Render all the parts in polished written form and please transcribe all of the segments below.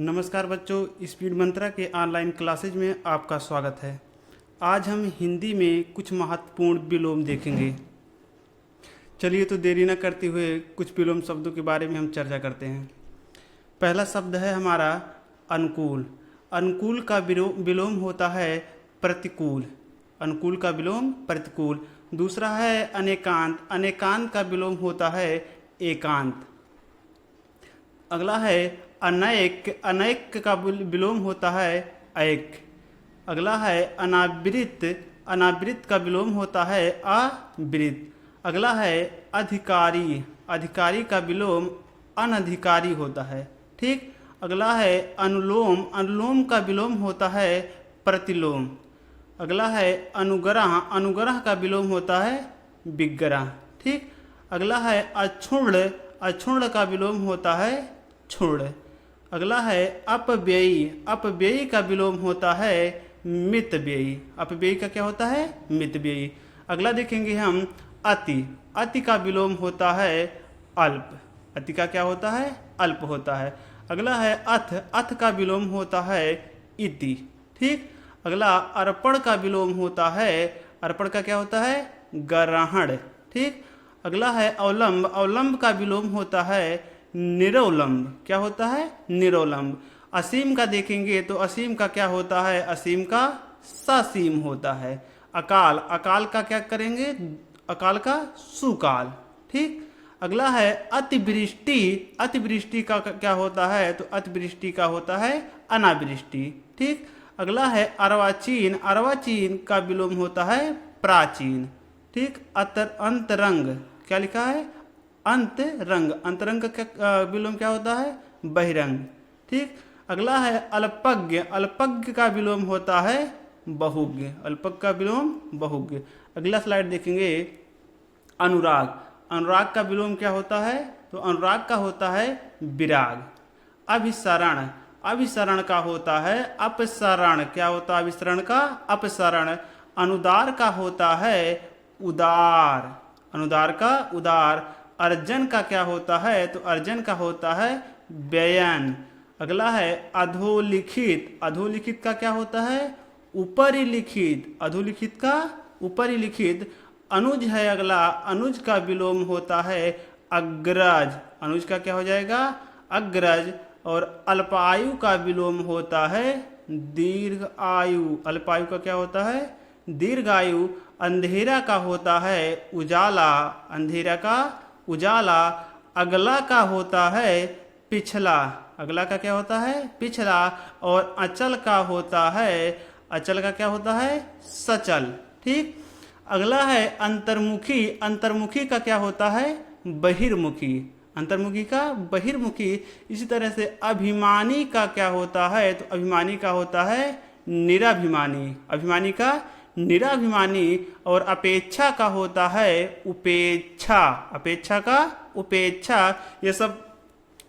नमस्कार बच्चों, स्पीड मंत्रा के ऑनलाइन क्लासेज में आपका स्वागत है। आज हम हिंदी में कुछ महत्वपूर्ण विलोम देखेंगे। चलिए तो देरी न करते हुए कुछ विलोम शब्दों के बारे में हम चर्चा करते हैं। पहला शब्द है हमारा अनुकूल। अनुकूल का विलोम होता है प्रतिकूल। अनुकूल का विलोम प्रतिकूल। दूसरा है अनेकांत। अनेकांत का विलोम होता है एकांत। अगला है अनैक। अनैक का विलोम होता है ऐक। अगला है अनावृत। अनावृत का विलोम होता है आवृत। अगला है अधिकारी। अधिकारी का विलोम अनधिकारी होता है। ठीक। अगला है अनुलोम। अनुलोम का विलोम होता है प्रतिलोम। अगला है अनुग्रह। अनुग्रह का विलोम होता है विग्रह। ठीक। अगला है अक्षुण्ण। अक्षुण्ण का विलोम होता है क्षुण्ण। अगला है अपव्ययी। अपव्ययी का विलोम होता है मितव्ययी। अपव्ययी का क्या होता है? मितव्ययी। अगला देखेंगे हम अति। अति का विलोम होता है अल्प। अति का क्या होता है? अल्प होता है। अगला है अथ। अथ का विलोम होता है इति। ठीक। अगला अर्पण का विलोम होता है, अर्पण का क्या होता है? ग्रहण। ठीक। अगला है अवलंब। अवलंब का विलोम होता है निरवलंब। क्या होता है? निरवलंब। असीम का देखेंगे तो असीम का क्या होता है? असीम का ससीम होता है। अकाल। अकाल का क्या करेंगे? अकाल का सुकाल। ठीक। अगला है अतिवृष्टि। अतिवृष्टि का क्या होता है? तो अतिवृष्टि का होता है अनावृष्टि। ठीक। अगला है अर्वाचीन। अर्वाचीन का विलोम होता है प्राचीन। ठीक। अंतरंग। क्या लिखा है? अंतरंग। अंतरंग का विलोम क्या होता है? बहिरंग। ठीक। अगला है अल्पज्ञ। अल्पज्ञ का विलोम होता है बहुज्ञ। अल्पज्ञ का विलोम बहुज्ञ। अगला स्लाइड देखेंगे अनुराग। अनुराग का विलोम क्या होता है? तो अनुराग का होता है विराग। अभिसरण। अभिसरण का होता है अपसरण। क्या होता है अभिसरण का? अपसरण। अनुदार का होता है उदार। अनुदार का उदार। अर्जन का क्या होता है? तो अर्जन का होता है व्ययन। अगला है अधोलिखित। अधोलिखित का क्या होता है? ऊपरी लिखित। अधोलिखित का ऊपरी लिखित। अनुज है अगला। अनुज का विलोम होता है अग्रज। अनुज का क्या हो जाएगा? अग्रज। और अल्पायु का विलोम होता है दीर्घ आयु। अल्पायु का क्या होता है? दीर्घायु। अंधेरा का होता है उजाला। अंधेरा का उजाला। अगला का होता है पिछला। अगला का क्या होता है? पिछला। और अचल का होता है, अचल का क्या होता है? सचल। ठीक। अगला है अंतर्मुखी। अंतर्मुखी का क्या होता है? बहिर्मुखी। अंतर्मुखी का बहिर्मुखी। इसी तरह से अभिमानी का क्या होता है? तो अभिमानी का होता है निराभिमानी। अभिमानी का निराभिमानी। और अपेक्षा का होता है उपेक्षा। अपेक्षा का उपेक्षा। ये सब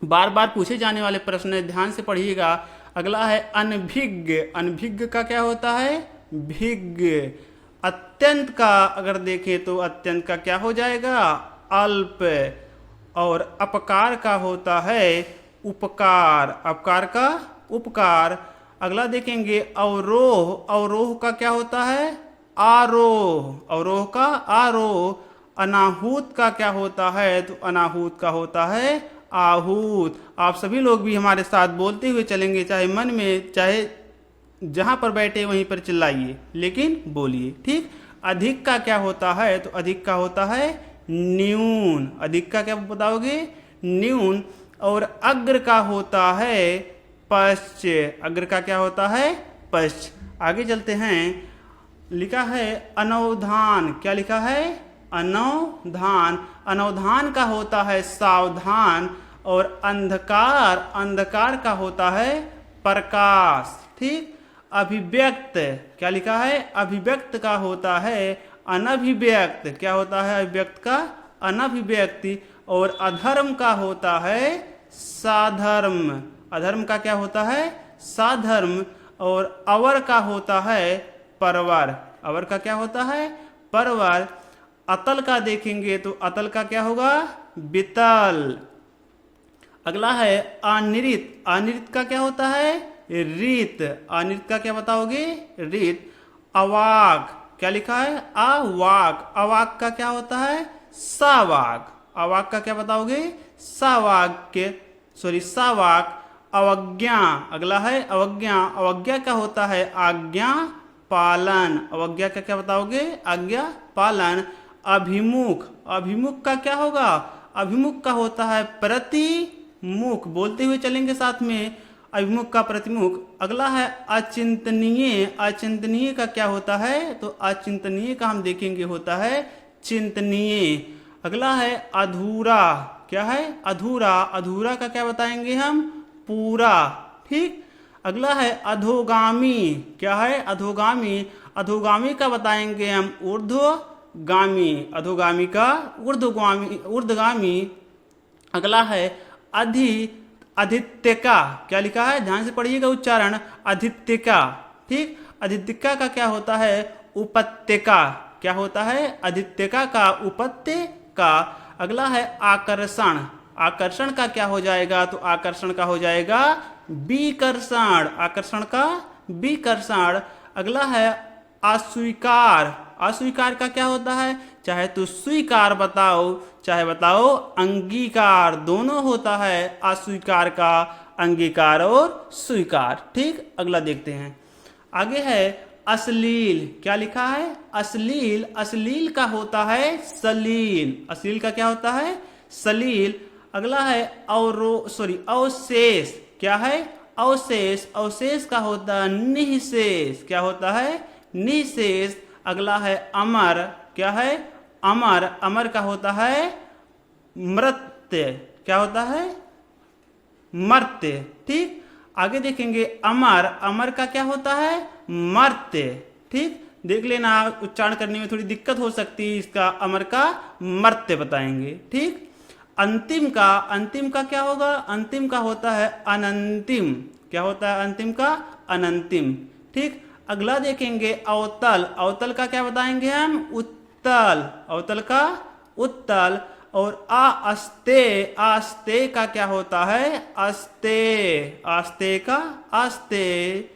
बार बार पूछे जाने वाले प्रश्न है, ध्यान से पढ़िएगा। अगला है अनभिज्ञ। अनभिज्ञ का क्या होता है? भिज्ञ। अत्यंत का अगर देखें तो अत्यंत का क्या हो जाएगा? अल्प। और अपकार का होता है उपकार। अपकार का उपकार। अगला देखेंगे अवरोह। अवरोह का क्या होता है? आरोह। अवरोह का आरोह। अनाहूत का क्या होता है? तो अनाहूत का होता है आहूत। आप सभी लोग भी हमारे साथ बोलते हुए चलेंगे, चाहे मन में चाहे जहां पर बैठे वहीं पर चिल्लाइए, लेकिन बोलिए। ठीक। अधिक का क्या होता है? तो अधिक का होता है न्यून। अधिक का क्या बताओगे? न्यून। और अग्र का होता है पश्च। अग्र का क्या होता है? पश्च। आगे चलते हैं। लिखा है अनवधान। क्या लिखा है? अनवधान। अनवधान का होता है सावधान। और अंधकार, अंधकार का होता है प्रकाश। ठीक। अभिव्यक्त। क्या लिखा है? अभिव्यक्त का होता है अनभिव्यक्त। क्या होता है अभिव्यक्त का? अनभिव्यक्ति। और अधर्म का होता है साधर्म। अधर्म का क्या होता है? साधर्म। और अवर का होता है परवर। अवर का क्या होता है? परवर। अतल का देखेंगे तो अतल का क्या होगा? वितल। अगला है अनिरित, अनिरित का क्या होता है? रीत, अनिरित का क्या बताओगे? रीत। अवाक, क्या लिखा है? अवाक, अवाक का क्या होता है? सावाक, अवाक का क्या बताओगे? सावाक्य, सॉरी सावाक। अवज्ञा, अगला है अवज्ञा, अवज्ञा का होता है आज्ञा पालन, अवज्ञा का क्या बताओगे? आज्ञा पालन। अभिमुख, अभिमुख का क्या होगा? अभिमुख का होता है प्रतिमुख, बोलते हुए चलेंगे साथ में, अभिमुख का प्रतिमुख। अगला है अचिंतनीय, अचिंतनीय का क्या होता है? तो अचिंतनीय का हम देखेंगे होता है चिंतनीय। अगला है अधूरा, क्या है? अधूरा, अधूरा का क्या बताएंगे हम? पूरा, ठीक। अगला है अधोगामी, क्या है? अधोगामी, अधोगामी का बताएंगे हम ऊर्ध्वगामी, अधोगामी का ऊर्ध्वगामी, ऊर्ध्वगामी। अगला है अधित्यका, क्या लिखा है? ध्यान से पढ़िएगा उच्चारण, अधित्यका, ठीक। अधित्यका का क्या होता है? उपत्यका, क्या होता है? अधित्यका का उपत्यका। अगला है आकर्षण, आकर्षण का क्या हो जाएगा? तो आकर्षण का हो जाएगा विकर्षण, आकर्षण का विकर्षण। अगला है अस्वीकार, अस्वीकार का क्या होता है? चाहे तो स्वीकार बताओ, चाहे बताओ अंगीकार, दोनों होता है अस्वीकार का, अंगीकार और स्वीकार, ठीक। अगला देखते हैं, आगे है अश्लील, क्या लिखा है? अश्लील, अश्लील का होता है सलील, अश्लील का क्या होता है? सलील। अगला है अवशेष, क्या है? अवशेष, अवशेष का होता है निःशेष, क्या होता है? निःशेष। अगला है अमर, क्या है? अमर, अमर का होता है मर्त्य, क्या होता है? मर्त्य, ठीक। आगे देखेंगे अमर, अमर का क्या होता है? मर्त्य, ठीक। देख लेना, उच्चारण करने में थोड़ी दिक्कत हो सकती है, इसका अमर का मर्त्य बताएंगे, ठीक। अंतिम का, अंतिम का क्या होगा? अंतिम का होता है अनंतिम, क्या होता है? अंतिम का अनंतिम, ठीक। अगला देखेंगे अवतल, अवतल का क्या बताएंगे हम? उत्तल, अवतल का उत्तल। और आस्ते, आस्ते का क्या होता है? अस्ते, आस्ते का अस्ते।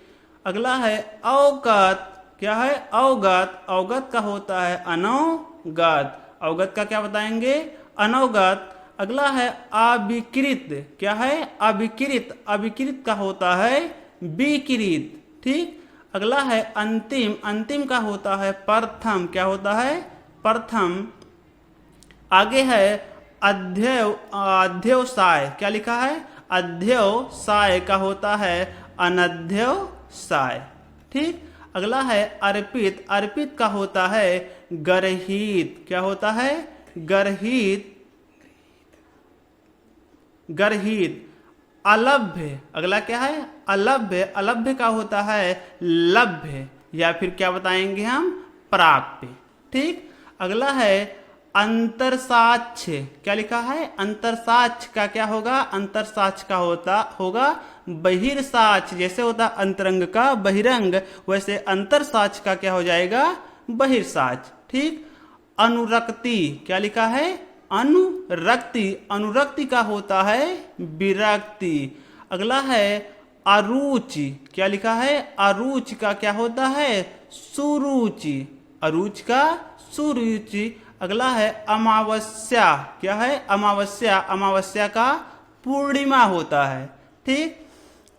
अगला है अवगत, क्या है? अवगत, अवगत का होता है अनवगत, अवगत का क्या बताएंगे? अनवगत। अगला है अविकृत, क्या है? अविकृत, अविकृत का होता है विकृत, ठीक। अगला है अंतिम, अंतिम का होता है प्रथम, क्या होता है? प्रथम। आगे है अध्यवसाय, क्या लिखा है? अध्यवसाय का होता है अनध्यवसाय, ठीक। अगला है अर्पित, अर्पित का होता है गर्हित, क्या होता है? गर्हित, गर्हित। अलभ्य, अगला क्या है? अलभ्य, अलभ्य का होता है लभ्य, या फिर क्या बताएंगे हम? प्राप्य, ठीक। अगला है अंतरसाक्ष्य, क्या लिखा है? अंतरसाक्ष्य का क्या होगा? अंतरसाक्ष्य का होगा बहिर्साक्ष्य, जैसे होता अंतरंग का बहिरंग, वैसे अंतरसाक्ष्य का क्या हो जाएगा? बहिर्साक्ष्य, ठीक। अनुरक्ति, क्या लिखा है? अनुरक्ति, अनुरक्ति का होता है विरक्ति। अगला है अरुचि, क्या लिखा है? अरुचि का क्या होता है? सुरुचि, अरुचि का सुरुचि। अगला है अमावस्या, क्या है? अमावस्या, अमावस्या का पूर्णिमा होता है, ठीक।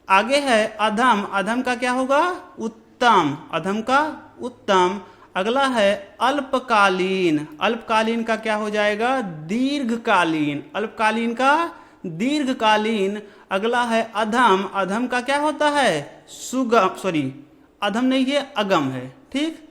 आगे है अधम, अधम का क्या होगा? उत्तम, अधम का उत्तम। अगला है अल्पकालीन, अल्पकालीन का क्या हो जाएगा? दीर्घकालीन, अल्पकालीन का दीर्घकालीन। अगला है अधम, अधम का क्या होता है? सुगम, सॉरी अधम नहीं है, अगम है, ठीक।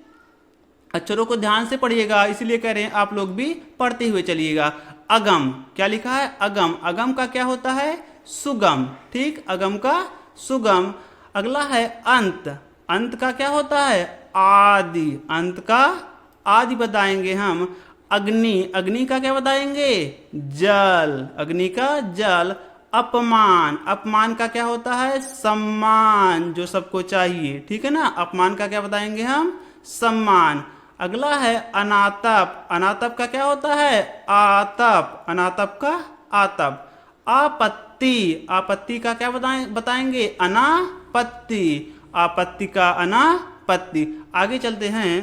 अक्षरों को ध्यान से पढ़िएगा, इसलिए कह रहे हैं आप लोग भी पढ़ते हुए चलिएगा। अगम, क्या लिखा है? अगम, अगम का क्या होता है? सुगम, ठीक, अगम का सुगम। अगला है अंत, अंत का क्या होता है? आदि, अंत का आदि बताएंगे हम। अग्नि, अग्नि का क्या बताएंगे? जल, अग्नि का जल। अपमान, अपमान का क्या होता है? सम्मान, जो सबको चाहिए, ठीक है ना। अपमान का क्या बताएंगे हम? सम्मान। अगला है अनातप, अनातप का क्या होता है? आतप, अनातप का आतप। आपत्ति, आपत्ति का क्या बताएंगे? अनापत्ति, आपत्ति का अनापत्ति। आगे चलते हैं,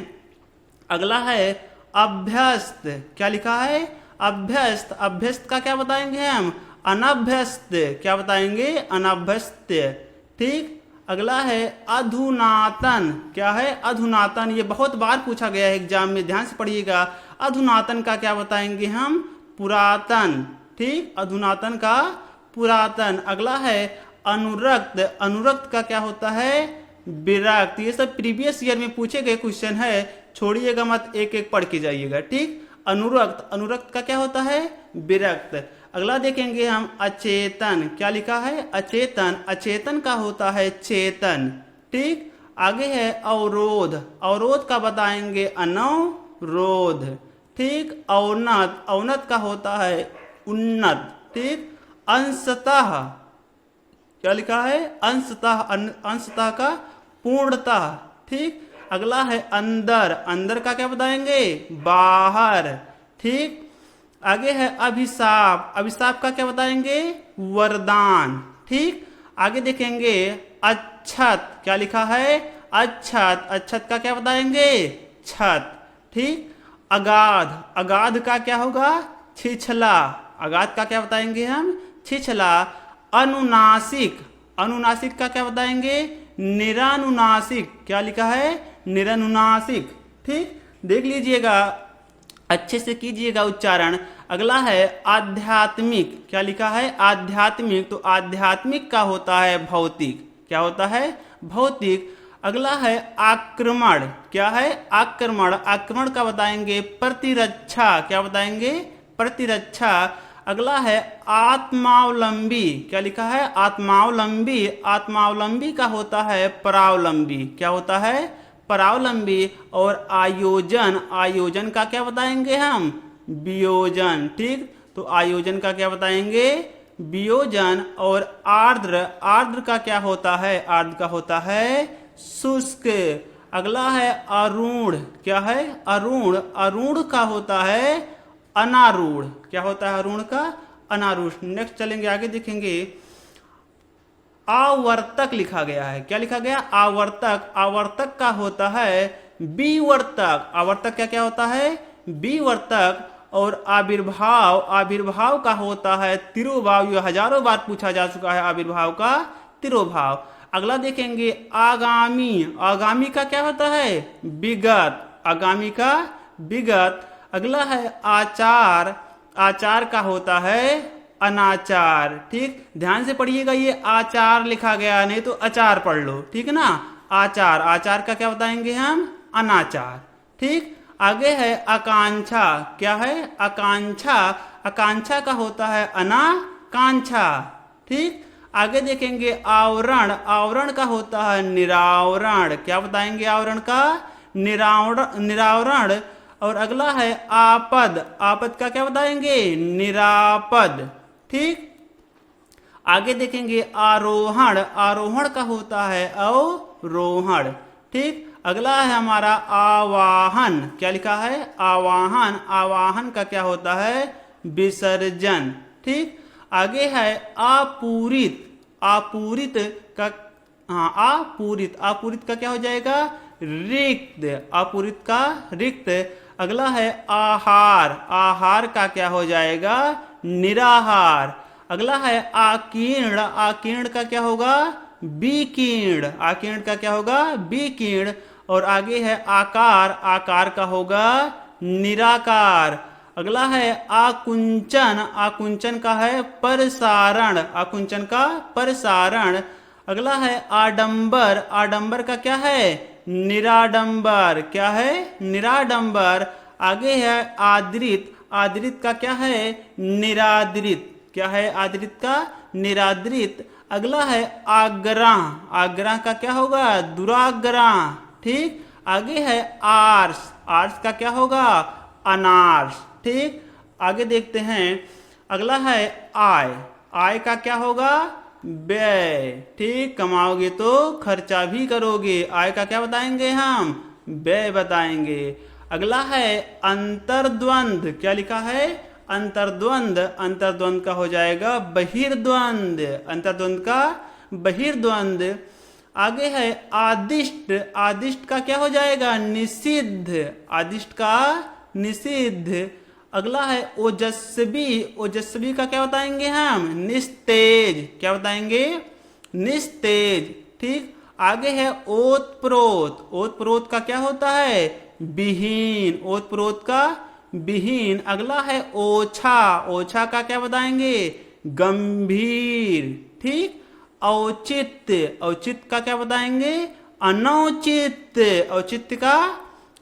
अगला है अभ्यस्त। क्या लिखा है? अभ्यस्त। अभ्यस्त का क्या बताएंगे हम? अनभ्यस्त। क्या बताएंगे? अनभ्यस्त। ठीक। अगला है अधुनातन। क्या है? अधुनातन। ये बहुत बार पूछा गया है एग्जाम में, ध्यान से पढ़िएगा। अधुनातन का क्या बताएंगे हम? पुरातन। ठीक, अधुनातन का पुरातन। अगला है अनुरक्त। अनुरक्त का क्या होता है? विरक्त। ये सब प्रीवियस ईयर में पूछे गए क्वेश्चन है, छोड़िएगा मत, एक एक पढ़ के जाइएगा। ठीक। अनुरक्त। अनुरक्त का क्या होता है? विरक्त। अगला देखेंगे हम अचेतन। क्या लिखा है? अचेतन। अचेतन का होता है चेतन। ठीक। आगे है अवरोध। अवरोध का बताएंगे अनवरोध। ठीक। अवनत। अवनत का होता है उन्नत। ठीक। अंशतः। क्या लिखा है? अंशतः। अंशतः का पूर्णतः। ठीक। अगला है अंदर। अंदर का क्या बताएंगे? बाहर। ठीक। आगे है अभिशाप। अभिशाप का क्या बताएंगे? वरदान। ठीक। आगे देखेंगे अच्छत। क्या लिखा है? अच्छत। अच्छत का क्या बताएंगे? छत। ठीक। अगाध। अगाध का क्या होगा? छिछला। अगाध का क्या बताएंगे हम? छिछला। अनुनासिक। अनुनासिक का क्या बताएंगे? निरानुनासिक। क्या लिखा है? निरानुनासिक। ठीक। देख लीजिएगा, अच्छे से कीजिएगा उच्चारण। अगला है आध्यात्मिक। क्या लिखा है? आध्यात्मिक। तो आध्यात्मिक का होता है भौतिक। क्या होता है? भौतिक। अगला है आक्रमण। क्या है? आक्रमण। आक्रमण का बताएंगे प्रतिरक्षा। क्या बताएंगे? प्रतिरक्षा। अगला है आत्मावलंबी। क्या लिखा है? आत्मावलंबी। आत्मावलंबी का होता है परावलंबी। क्या होता है? परावलंबी। और आयोजन। आयोजन का क्या बताएंगे हम? वियोजन। ठीक। तो आयोजन का क्या बताएंगे? वियोजन। और आर्द्र। आर्द्र का क्या होता है? आर्द्र का होता है शुष्क। अगला है अरूढ़। क्या है? अरूढ़। अरूढ़ का होता है अनारूढ़। क्या होता है अरूढ़ का? अनारूढ़। नेक्स्ट चलेंगे, आगे देखेंगे आवर्तक लिखा गया है। क्या लिखा गया? आवर्तक। आवर्तक का होता है विवर्तक। आवर्तक का क्या होता है? विवर्तक। और आविर्भाव। आविर्भाव का होता है तिरोभाव। ये हजारों बार पूछा जा चुका है आविर्भाव का तिरोभाव। अगला देखेंगे आगामी। आगामी का क्या होता है? विगत। आगामी का विगत। अगला है आचार। आचार का होता है अनाचार। ठीक। ध्यान से पढ़िएगा, ये आचार लिखा गया, नहीं तो अचार पढ़ लो। ठीक है ना? आचार। आचार का क्या बताएंगे हम? अनाचार। ठीक। आगे है आकांक्षा। क्या है? आकांक्षा। आकांक्षा का होता है अनाकांक्षा। ठीक। आगे देखेंगे आवरण। आवरण का होता है निरावरण। क्या बताएंगे आवरण का? निरावरण। निरावरण। और अगला है आपद। आपद का क्या बताएंगे? निरापद। ठीक। आगे देखेंगे आरोहण। आरोहण का होता है अवरोहण। ठीक। अगला है हमारा आवाहन। क्या लिखा है? आवाहन। आवाहन का क्या होता है? विसर्जन। ठीक। आगे है आपूरित। आपूरित का, हाँ, आपूरित। आपूरित का क्या हो जाएगा? रिक्त। आपूरित का रिक्त। अगला है आहार। आहार का क्या हो जाएगा? निराहार। अगला है आकीर्ण। आकीर्ण का क्या होगा? विकीर्ण। आकीर्ण का क्या होगा? विकीर्ण। और आगे है आकार। आकार का होगा निराकार। अगला है आकुंचन। आकुंचन का है प्रसारण। आकुंचन का प्रसारण। अगला है आडंबर। आडंबर का क्या है? निराडंबर। क्या है? निराडंबर। आगे है आदृत। आदृत का क्या है? निरादृत। क्या है आदृत का? निरादृत। अगला है आग्रह। आग्रह का क्या होगा? दुराग्रह। ठीक। आगे है आर्ष। आर्ष का क्या होगा? अनार्ष। ठीक। आगे देखते हैं, अगला है आय। आय का क्या होगा? व्यय। ठीक। कमाओगे तो खर्चा भी करोगे। आय का क्या बताएंगे हम? व्यय बताएंगे। अगला है अंतर्द्वंद। क्या लिखा है? अंतर्द्वंद, अंतर्द्वंद का हो जाएगा बहिर्द्वंद, अंतर्द्वंद का बहिर्द्वंद। आगे है आदिष्ट, आदिष्ट का क्या हो जाएगा निषिद्ध, आदिष्ट का निषिद्ध। अगला है ओजस्वी, ओजस्वी का क्या बताएंगे हम निस्तेज, क्या बताएंगे निस्तेज। ठीक, आगे है ओतप्रोत, ओतप्रोत का क्या होता है विहीन, ओतप्रोत का विहीन। अगला है ओछा, ओछा का क्या बताएंगे गंभीर। ठीक, औचित्य, औचित्य का क्या बताएंगे अनौचित्य, औचित्य का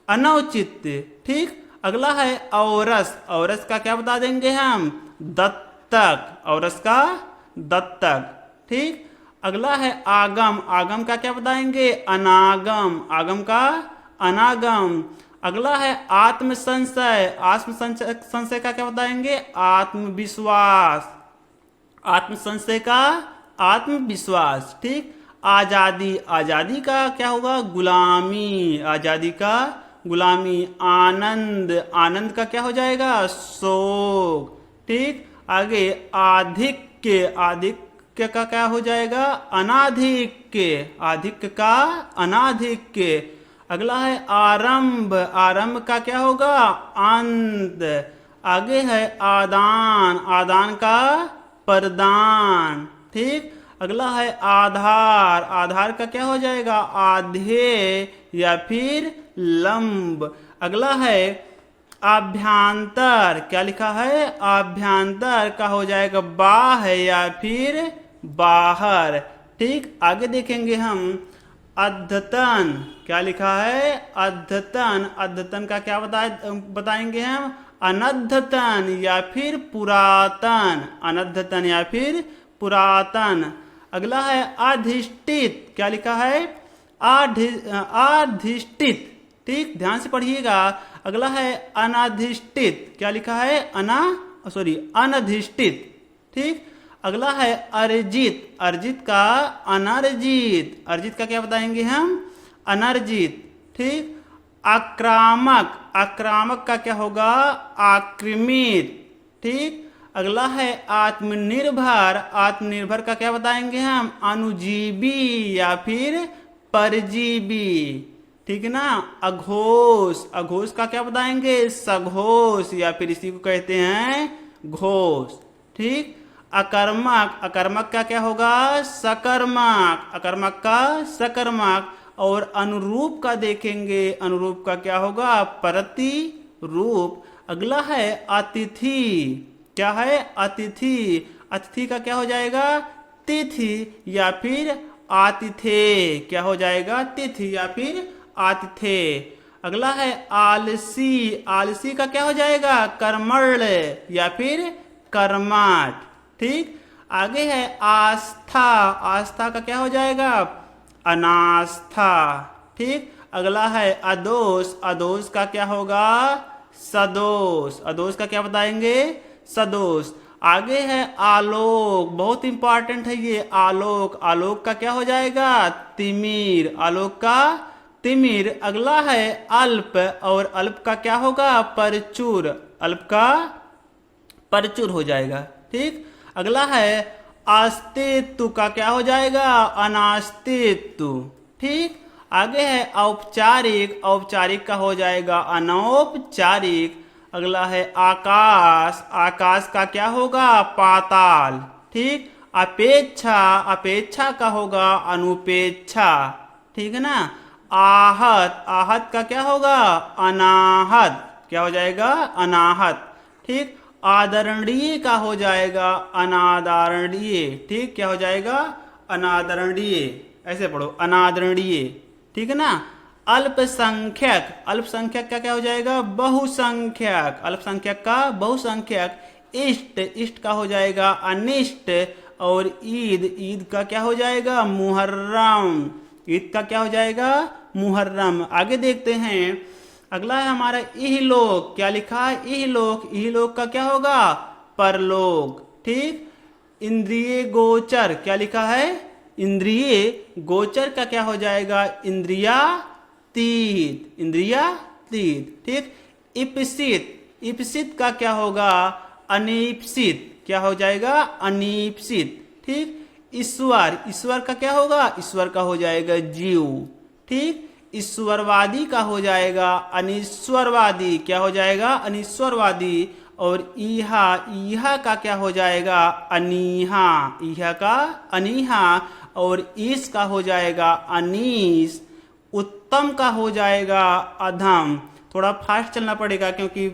अनौचित्य। ठीक, अगला है औरस, औरस का क्या बता देंगे हम दत्तक, औरस का दत्तक। ठीक, अगला है आगम, आगम का क्या बताएंगे अनागम, आगम का अनागम। अगला है आत्म संशय, आत्म संशय का क्या बताएंगे आत्मविश्वास, आत्म संशय का आत्मविश्वास। ठीक, आजादी, आजादी का क्या होगा गुलामी, आजादी का गुलामी। आनंद, आनंद का क्या हो जाएगा शोक। ठीक, आगे आधिक्य, आधिक्य का क्या हो जाएगा अनाधिक्य, आधिक्य का अनाधिक्य। अगला है आरंभ, आरंभ का क्या होगा अंत। आगे है आदान, आदान का प्रदान। ठीक, अगला है आधार, आधार का क्या हो जाएगा आधेय या फिर लंब। अगला है आभ्यांतर, क्या लिखा है आभ्यांतर का हो जाएगा बाह्य या फिर बाहर। ठीक, आगे देखेंगे हम अद्यतन, क्या लिखा है अद्यतन, अद्यतन का क्या बताएंगे हम अनद्यतन या फिर पुरातन, अनद्यतन या फिर पुरातन। अगला है अधिष्ठित, क्या लिखा है अधिष्ठित। ठीक, ध्यान से पढ़िएगा। अगला है अनाधिष्ठित, क्या लिखा है अनधिष्ठित। ठीक, अगला है अर्जित, अर्जित का अनर्जित, अर्जित का क्या बताएंगे हम अनर्जित। ठीक, आक्रामक, आक्रामक का क्या होगा आक्रामित। ठीक, अगला है आत्मनिर्भर, आत्मनिर्भर का क्या बताएंगे हम अनुजीवी या फिर परजीवी। ठीक है ना। अघोष, अघोष का क्या बताएंगे सघोष या फिर इसी को कहते हैं घोष। ठीक, अकर्मक, अकर्मक का क्या होगा सकर्मक, अकर्मक का सकर्मक। और अनुरूप का देखेंगे, अनुरूप का क्या होगा प्रतिरूप। अगला है अतिथि, क्या है अतिथि, अतिथि का क्या हो जाएगा तिथि या फिर आतिथ्य, क्या हो जाएगा तिथि या फिर आतिथ्य। अगला है आलसी, आलसी का क्या हो जाएगा कर्मण्य या फिर कर्मठ। ठीक, आगे है आस्था, आस्था का क्या हो जाएगा अनास्था। ठीक, अगला है अदोष, अदोष का क्या होगा सदोष, अदोष का क्या बताएंगे सदोष। आगे है आलोक, बहुत इंपॉर्टेंट है ये आलोक, आलोक का क्या हो जाएगा तिमिर, आलोक का तिमिर। अगला है अल्प, और अल्प का क्या होगा परचूर, अल्प का परचूर हो जाएगा। ठीक, अगला है अस्तित्व का क्या हो जाएगा अनास्तित्व। ठीक, आगे है औपचारिक, औपचारिक का हो जाएगा अनौपचारिक। अगला है आकाश, आकाश का क्या होगा पाताल। ठीक, अपेक्षा, अपेक्षा का होगा अनुपेक्षा। ठीक है ना। आहत, आहत का क्या होगा अनाहत, क्या हो जाएगा अनाहत। ठीक, आदरणीय का हो जाएगा अनादरणीय। ठीक, क्या हो जाएगा अनादरणीय, ऐसे पढ़ो अनादरणीय। ठीक है ना। अल्पसंख्यक, अल्पसंख्यक का क्या हो जाएगा बहुसंख्यक, अल्पसंख्यक का बहुसंख्यक। इष्ट, इष्ट का हो जाएगा अनिष्ट। और ईद, ईद का क्या हो जाएगा मुहर्रम, ईद का क्या हो जाएगा मुहर्रम। आगे देखते हैं अगला है हमारा इहलोक, क्या लिखा है इहलोक, इहलोक का क्या होगा परलोक। ठीक, इंद्रिय गोचर, क्या लिखा है इंद्रिय गोचर का क्या हो जाएगा इंद्रियातीत, इंद्रियातीत। ठीक, इप्सित, इप्सित का क्या होगा अनीप्सित, क्या हो जाएगा अनीप्सित। ठीक, ईश्वर, ईश्वर का क्या होगा, ईश्वर का हो जाएगा जीव। ठीक, ईश्वरवादी का हो जाएगा अनीश्वरवादी, क्या हो जाएगा अनीश्वरवादी। और ईहा, ईहा का क्या हो जाएगा अनीहा, ईहा का अनीहा। और ईश का हो जाएगा अनीश। उत्तम का हो जाएगा अधम। थोड़ा फास्ट चलना पड़ेगा क्योंकि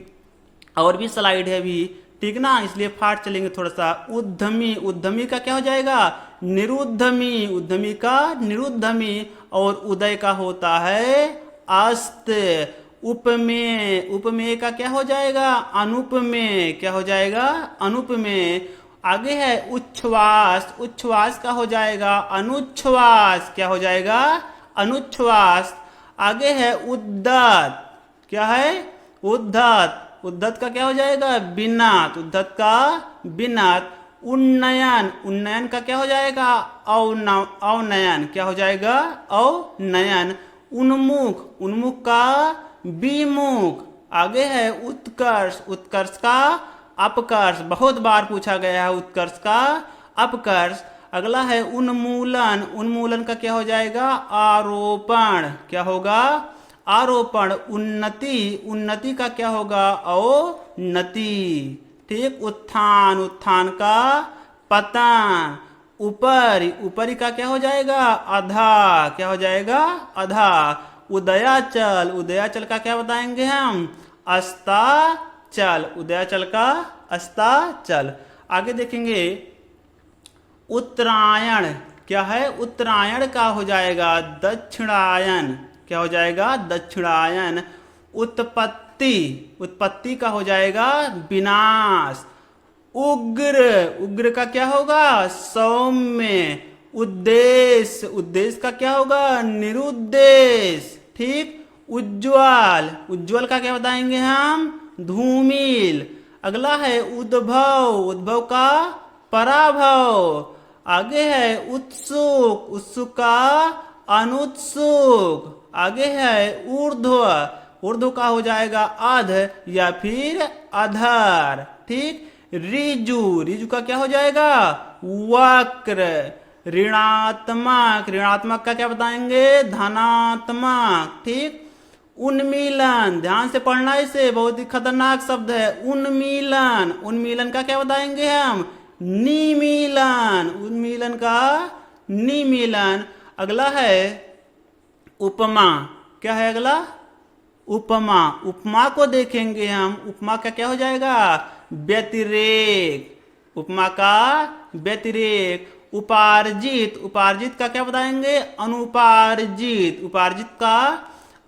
और भी स्लाइड है अभी, ठीक ना, इसलिए फास्ट चलेंगे थोड़ा सा। उद्यमी, उद्यमी का क्या हो जाएगा निरुद्धमी, उद्यमी का निरुद्धमी। और उदय का होता है अस्त। उपमेय, उपमेय का क्या हो जाएगा अनुपमेय, क्या हो जाएगा अनुपमेय। आगे है उच्छ्वास, उच्छ्वास का हो जाएगा अनुच्छ्वास, क्या हो जाएगा अनुच्छ्वास। आगे है उद्दत, क्या है उद्धत, उद्धत का क्या हो जाएगा बिनात, उद्धत का बिनात। उन्नयन, उन्नयन का क्या हो जाएगा अवनयन, क्या हो जाएगा अवनयन। उन्मुख, उन्मुख का विमुख। आगे है उत्कर्ष, उत्कर्ष का अपकर्ष, बहुत बार पूछा गया है उत्कर्ष का अपकर्ष। अगला है उन्मूलन, उन्मूलन का क्या हो जाएगा आरोपण, क्या होगा आरोपण। उन्नति, उन्नति का क्या होगा अवनति। ठीक, उत्थान, उत्थान का पतन। ऊपरी, ऊपरी का क्या हो जाएगा अधा, क्या हो जाएगा अधा। उदयाचल, उदयाचल का क्या बताएंगे हम अस्ताचल, उदयाचल का अस्ताचल। आगे देखेंगे उत्तरायण, क्या है उत्तरायण का हो जाएगा दक्षिणायन, क्या हो जाएगा दक्षिणायन। उत्पत्ति, उत्पत्ति का हो जाएगा विनाश। उग्र, उग्र का क्या होगा सौम्य। उद्देश्य, उद्देश्य का क्या होगा निरुद्देश। ठीक, उज्ज्वल, उज्ज्वल का क्या बताएंगे हम धूमिल। अगला है उद्भव, उद्भव का पराभव। आगे है उत्सुक, उत्सुक का अनुत्सुक। आगे है ऊर्ध्व, ऊर्ध्व का हो जाएगा अध या फिर अधर। ठीक, ऋजु, ऋजु का क्या हो जाएगा वक्र। ऋणात्मक, ऋणात्मक का क्या बताएंगे धनात्मक। ठीक, उन्मीलन, ध्यान से पढ़ना, इसे बहुत ही खतरनाक शब्द है उन्मीलन। उन्मीलन का क्या बताएंगे हम निमीलन, उन्मीलन का निमीलन। अगला है उपमा, क्या है अगला उपमा। उपमा को देखेंगे हम, उपमा का क्या हो जाएगा व्यतिरेक, उपमा का व्यतिरेक। उपार्जित, उपार्जित का क्या बताएंगे अनुपार्जित, उपार्जित का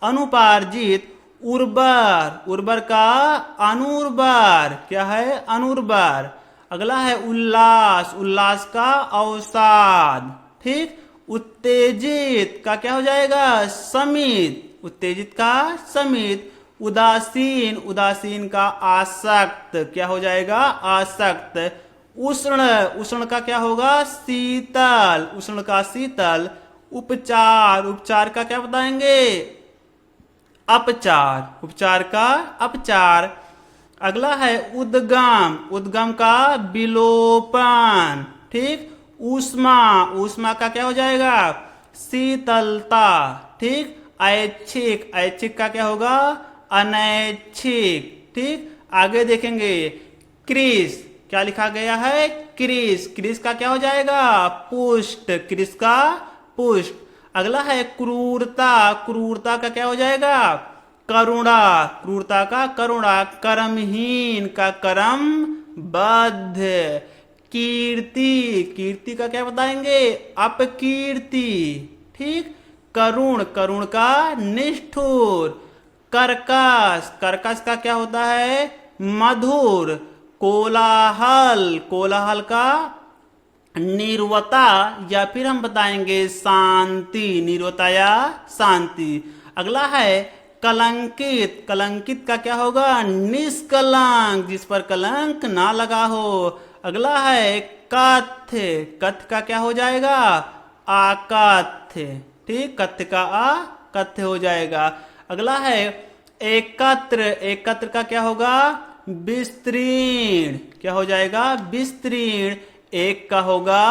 अनुपार्जित। उर्वर, उर्वर का अनुर्वर, क्या है अनुर्वर। अगला है उल्लास, उल्लास का अवसाद। ठीक, उत्तेजित का क्या हो जाएगा समित, उत्तेजित का समित। उदासीन, उदासीन का आसक्त, क्या हो जाएगा आसक्त। उष्ण, उष्ण का क्या होगा शीतल, उष्ण का शीतल। उपचार, उपचार का क्या बताएंगे अपचार, उपचार का अपचार। अगला है उद्गम, उद्गम का विलोपन। ठीक, ऊष्मा, ऊष्मा का क्या हो जाएगा शीतलता। ठीक, ऐच्छिक, ऐच्छिक का क्या होगा अनैच्छिक। ठीक, आगे देखेंगे क्रिस, क्या लिखा गया है क्रिस, क्रिस का क्या हो जाएगा पुष्ट, क्रिस का पुष्ट। अगला है क्रूरता, क्रूरता का क्या हो जाएगा करुणा, क्रूरता का करुणा। कर्महीन का कर्मबद्ध। कीर्ति, कीर्ति का क्या बताएंगे अपकीर्ति। ठीक, करुण, करुण का निष्ठुर। कर्कश, कर्कश का क्या होता है मधुर। कोलाहल, कोलाहल का निर्वता या फिर हम बताएंगे शांति, निर्वता या शांति। अगला है कलंकित, कलंकित का क्या होगा निष्कलंक, जिस पर कलंक ना लगा हो। अगला है कथ्य, कथ्य का क्या हो जाएगा आकथ्य। ठीक, कथ्य का अकथ्य हो जाएगा। अगला है एकत्र, एकत्र का क्या होगा विस्तीर्ण, क्या हो जाएगा विस्तीर्ण। एक का होगा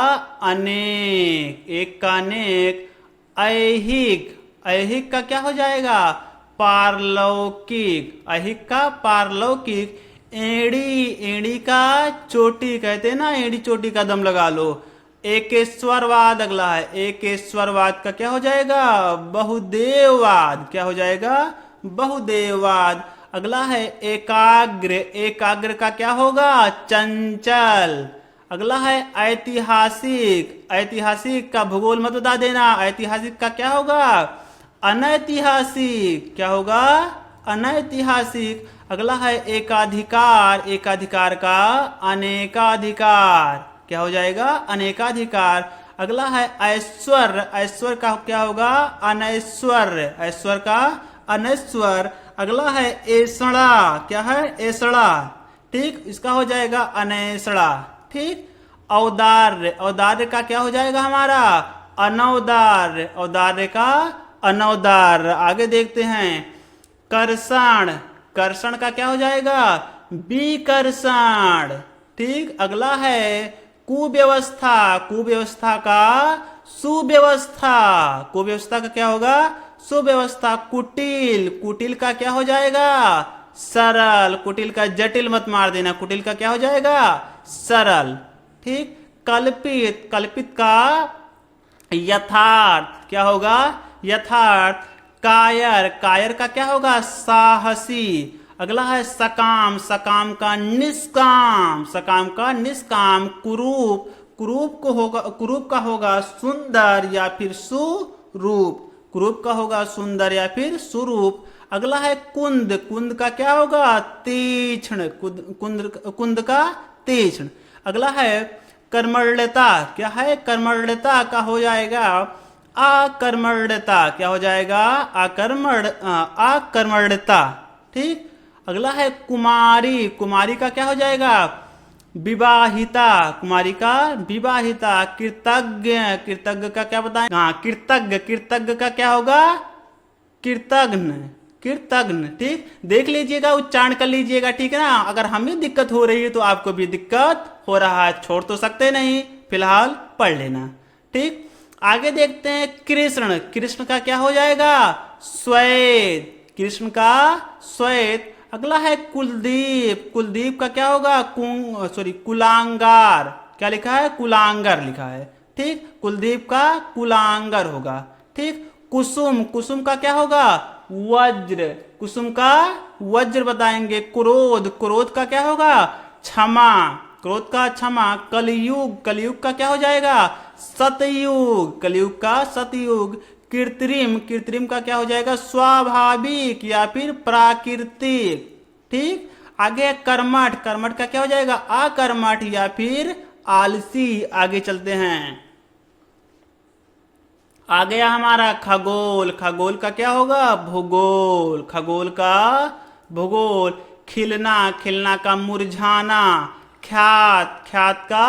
अनेक, एक का अनेक। ऐहिक, ऐहिक का क्या हो जाएगा पारलौकिक, ऐहिक का पारलौकिक। एड़ी, एड़ी का चोटी कहते हैं ना, एड़ी चोटी का दम लगा लो। एकेश्वरवाद अगला है, एकेश्वरवाद का क्या हो जाएगा बहुदेववाद, क्या हो जाएगा बहुदेववाद। अगला है एकाग्र, एकाग्र का क्या होगा चंचल। अगला है ऐतिहासिक, ऐतिहासिक का भूगोल मत बता देना, ऐतिहासिक का क्या होगा अनैतिहासिक, क्या होगा अनैतिहासिक। अगला है एकाधिकार, एकाधिकार का अनेकाधिकार, क्या हो जाएगा अनेकाधिकार। अगला है ऐश्वर्य, ऐश्वर्य का क्या होगा अनैश्वर्य, ऐश्वर्य का अनैश्वर्य। अगला है ऐसड़ा, क्या है ऐसड़ा, ठीक, इसका हो जाएगा अनैसड़ा, ठीक। औदार्य, औदार्य का क्या हो जाएगा हमारा अनौदार्य, औदार्य का अनौदार्य। आगे देखते हैं कर्षण, कर्षण का क्या हो जाएगा विकर्षण, ठीक। अगला है कुव्यवस्था, कुव्यवस्था का सुव्यवस्था, कुव्यवस्था का क्या होगा सुव्यवस्था। कुटिल, कुटिल का क्या हो जाएगा सरल, कुटिल का जटिल मत मार देना, कुटिल का क्या हो जाएगा सरल, ठीक। कल्पित, कल्पित का यथार्थ, क्या होगा यथार्थ। कायर, कायर का क्या होगा साहसी। अगला है सकाम, सकाम का निष्काम, सकाम का निष्काम। कुरूप, कुरूप को होगा, कुरूप का होगा सुंदर या फिर सुरूप, कुरूप का होगा सुंदर या फिर सुरूप। अगला है कुंद, कुंद का क्या होगा तीक्ष्ण, कुंद, कुंद का तीक्ष्ण। अगला है कर्मण्यता, क्या है कर्मण्यता का हो जाएगा अकर्मण्यता, क्या हो जाएगा अकर्मण्यता, ठीक। अगला है कुमारी, कुमारी का क्या हो जाएगा विवाहिता, कुमारी का विवाहिता। कृतज्ञ, कृतज्ञ का क्या बताएं हाँ कृतज्ञ, कृतज्ञ का क्या होगा कृतज्ञ, कृतज्ञ, ठीक। देख लीजिएगा उच्चारण कर लीजिएगा, ठीक है ना। अगर हमें दिक्कत हो रही है तो आपको भी दिक्कत हो रहा है, छोड़ तो सकते नहीं, फिलहाल पढ़ लेना, ठीक। आगे देखते हैं कृष्ण, कृष्ण का क्या हो जाएगा श्वेत, कृष्ण का श्वेत। अगला है कुलदीप, कुलदीप का क्या होगा कुलांगार, क्या लिखा है कुलांगर लिखा है, ठीक। कुलदीप का कुलांगर होगा, ठीक। कुसुम, कुसुम का क्या होगा वज्र, कुसुम का वज्र बताएंगे। क्रोध, क्रोध का क्या होगा क्षमा, क्रोध का क्षमा। कलयुग, कलयुग का क्या हो जाएगा सतयुग, कलयुग का सतयुग। कृत्रिम, कृत्रिम का क्या हो जाएगा स्वाभाविक या फिर प्राकृतिक, ठीक। आगे कर्मठ, कर्मठ का क्या हो जाएगा अकर्मठ या फिर आलसी। आगे चलते हैं, आ गया हमारा खगोल, खगोल का क्या होगा भूगोल, खगोल का भूगोल। खिलना, खिलना का मुरझाना। ख्यात, ख्यात का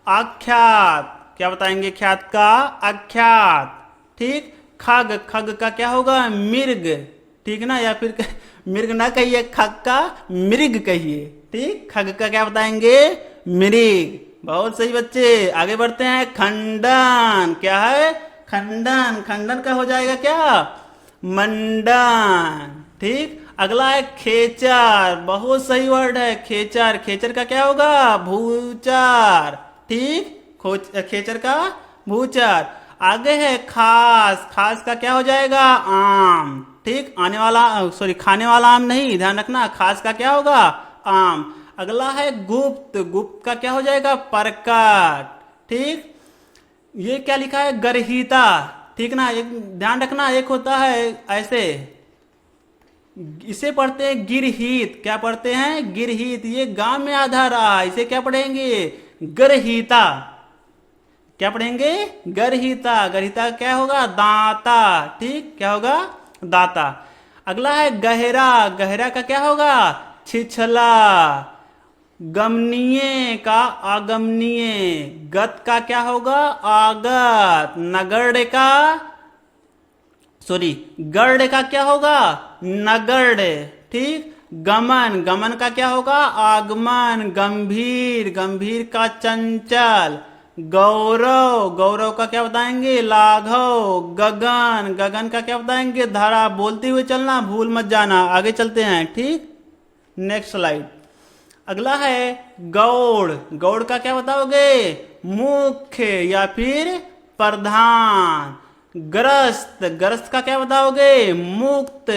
अख्यात, क्या बताएंगे ख्यात का अख्यात, ठीक। खग, खग का क्या होगा मृग, ठीक ना, या फिर मृग ना कहिए खग का मृग कहिए, ठीक। खग का क्या बताएंगे मृग, बहुत सही बच्चे। आगे बढ़ते हैं खंडन, क्या है खंडन, खंडन का हो जाएगा क्या मंडन, ठीक। अगला है खेचर, बहुत सही वर्ड है खेचर, खेचर का क्या होगा भूचार, ठीक। खेचर का भूचार। आगे है खास, खास का क्या हो जाएगा आम, ठीक। आने वाला खाने वाला आम नहीं, ध्यान रखना, खास का क्या होगा आम। अगला है गुप्त, गुप्त का क्या हो जाएगा प्रकट, ठीक। ये क्या लिखा है गर्हिता, ठीक ना, एक ध्यान रखना, एक होता है ऐसे, इसे पढ़ते हैं गिरहित, क्या पढ़ते हैं गिरहित, ये गांव में आधा रहा, इसे क्या पढ़ेंगे गर्हिता, क्या पढ़ेंगे गर्हिता। गर्हिता क्या होगा दाता, ठीक, क्या होगा दाता। अगला है गहरा, गहरा का क्या होगा छिछला। गमनीय का अगमनीय। गत का क्या होगा आगत। नगण्य का गढ़ का क्या होगा नगण्य, ठीक। गमन, गमन का क्या होगा? आगमन। गंभीर, गंभीर का चंचल। गौरव, गौरव का क्या बताएंगे? लाघव। गगन, गगन का क्या बताएंगे? धारा। बोलते हुए चलना, भूल मत जाना। आगे चलते हैं, ठीक। Next slide. अगला है गौड़, गौड़ का क्या बताओगे? मुख्य या फिर प्रधान। ग्रस्त, ग्रस्त का क्या बताओगे? मुक्त,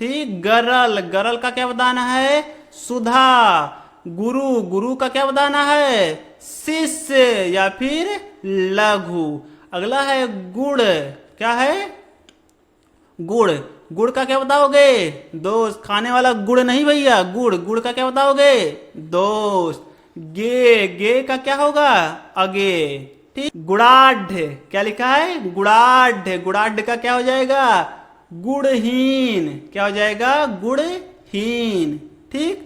ठीक। गरल, गरल का क्या बताना है? सुधा। गुरु, गुरु का क्या बताना है? शिष्य या फिर लघु। अगला है गुड़, क्या है? गुड़, गुड़ का क्या बताओगे? दोस्त। खाने वाला गुड़ नहीं भैया, गुड़, गुड़ का क्या बताओगे? दोस्त। गे, गे का क्या होगा? अगे, ठीक। गुड़ाढ़, क्या लिखा है? गुड़ाढ़, गुड़ाढ़ का क्या हो जाएगा? गुड़हीन, क्या हो जाएगा? गुड़हीन, ठीक।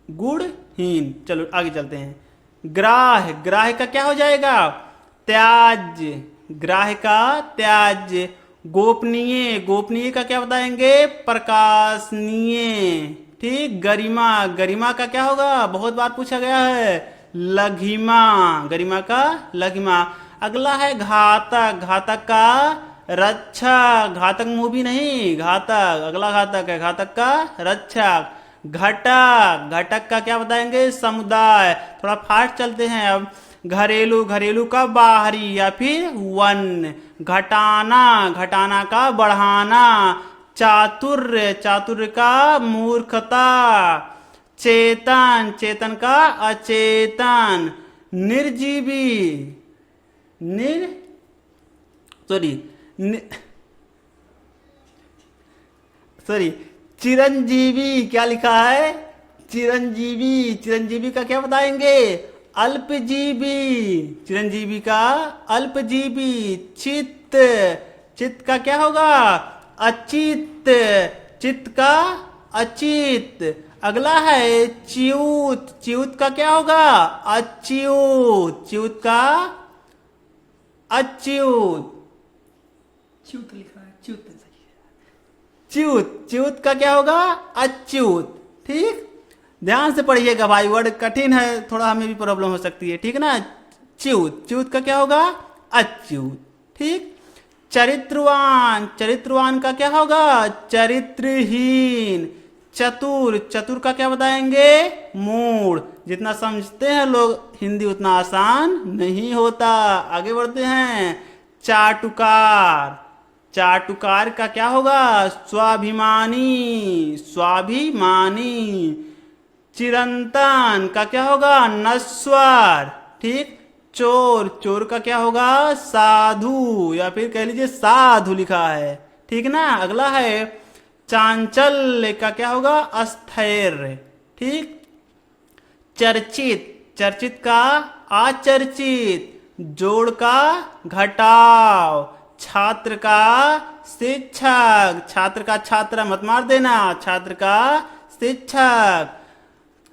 गुड़हीन। चलो आगे चलते हैं। ग्राह, ग्राह का क्या हो जाएगा? त्याज्य, ग्राह का त्याज्य। गोपनीय, गोपनीय का क्या बताएंगे? प्रकाशनीय, ठीक। गरिमा, गरिमा का क्या होगा? बहुत बार पूछा गया है। लघिमा, गरिमा का लघिमा। अगला है घातक, घातक का रक्षा। घातक मूवी नहीं, घातक। अगला घातक है, घातक का रक्षक। घटक, घटक का क्या बताएंगे? समुदाय। थोड़ा फास्ट चलते हैं अब। घरेलू, घरेलू का बाहरी या फिर वन। घटाना, घटाना का बढ़ाना। चातुर्य, चातुर्य का मूर्खता। चेतन, चेतन का अचेतन। निर्जीवी, निर सॉरी सॉरी चिरंजीवी, क्या लिखा है? चिरंजीवी, चिरंजीवी का क्या बताएंगे? अल्पजीवी, चिरंजीवी का अल्पजीवी। चित्त, चित्त का क्या होगा? अचित, चित्त का अचित। अगला है च्यूत, च्यूत का क्या होगा? अच्युत, च्यूत का अच्युत। च्यूत लिखा है, च्यूत सही है। च्यूत, च्यूत का क्या होगा? अच्युत, ठीक। ध्यान से पढ़िएगा भाई, वर्ड कठिन है थोड़ा, हमें भी प्रॉब्लम हो सकती है, ठीक ना। च्यूत, च्यूत का क्या होगा? अच्युत, ठीक। चरित्रवान, चरित्रवान का क्या होगा? चरित्रहीन। चतुर, चतुर का क्या बताएंगे? मूढ़। जितना समझते हैं लोग हिंदी उतना आसान नहीं होता। आगे बढ़ते हैं। चाटुकार, चाटुकार का क्या होगा? स्वाभिमानी, स्वाभिमानी। चिरंतन का क्या होगा? नश्वर, ठीक। चोर, चोर का क्या होगा? साधु या फिर कह लीजिए साधु लिखा है, ठीक ना। अगला है चांचल्य का क्या होगा? अस्थैर्य, ठीक। चर्चित, चर्चित का आचर्चित। जोड़ का घटाव। छात्र का शिक्षक, छात्र का छात्रा मत मार देना, छात्र का शिक्षक।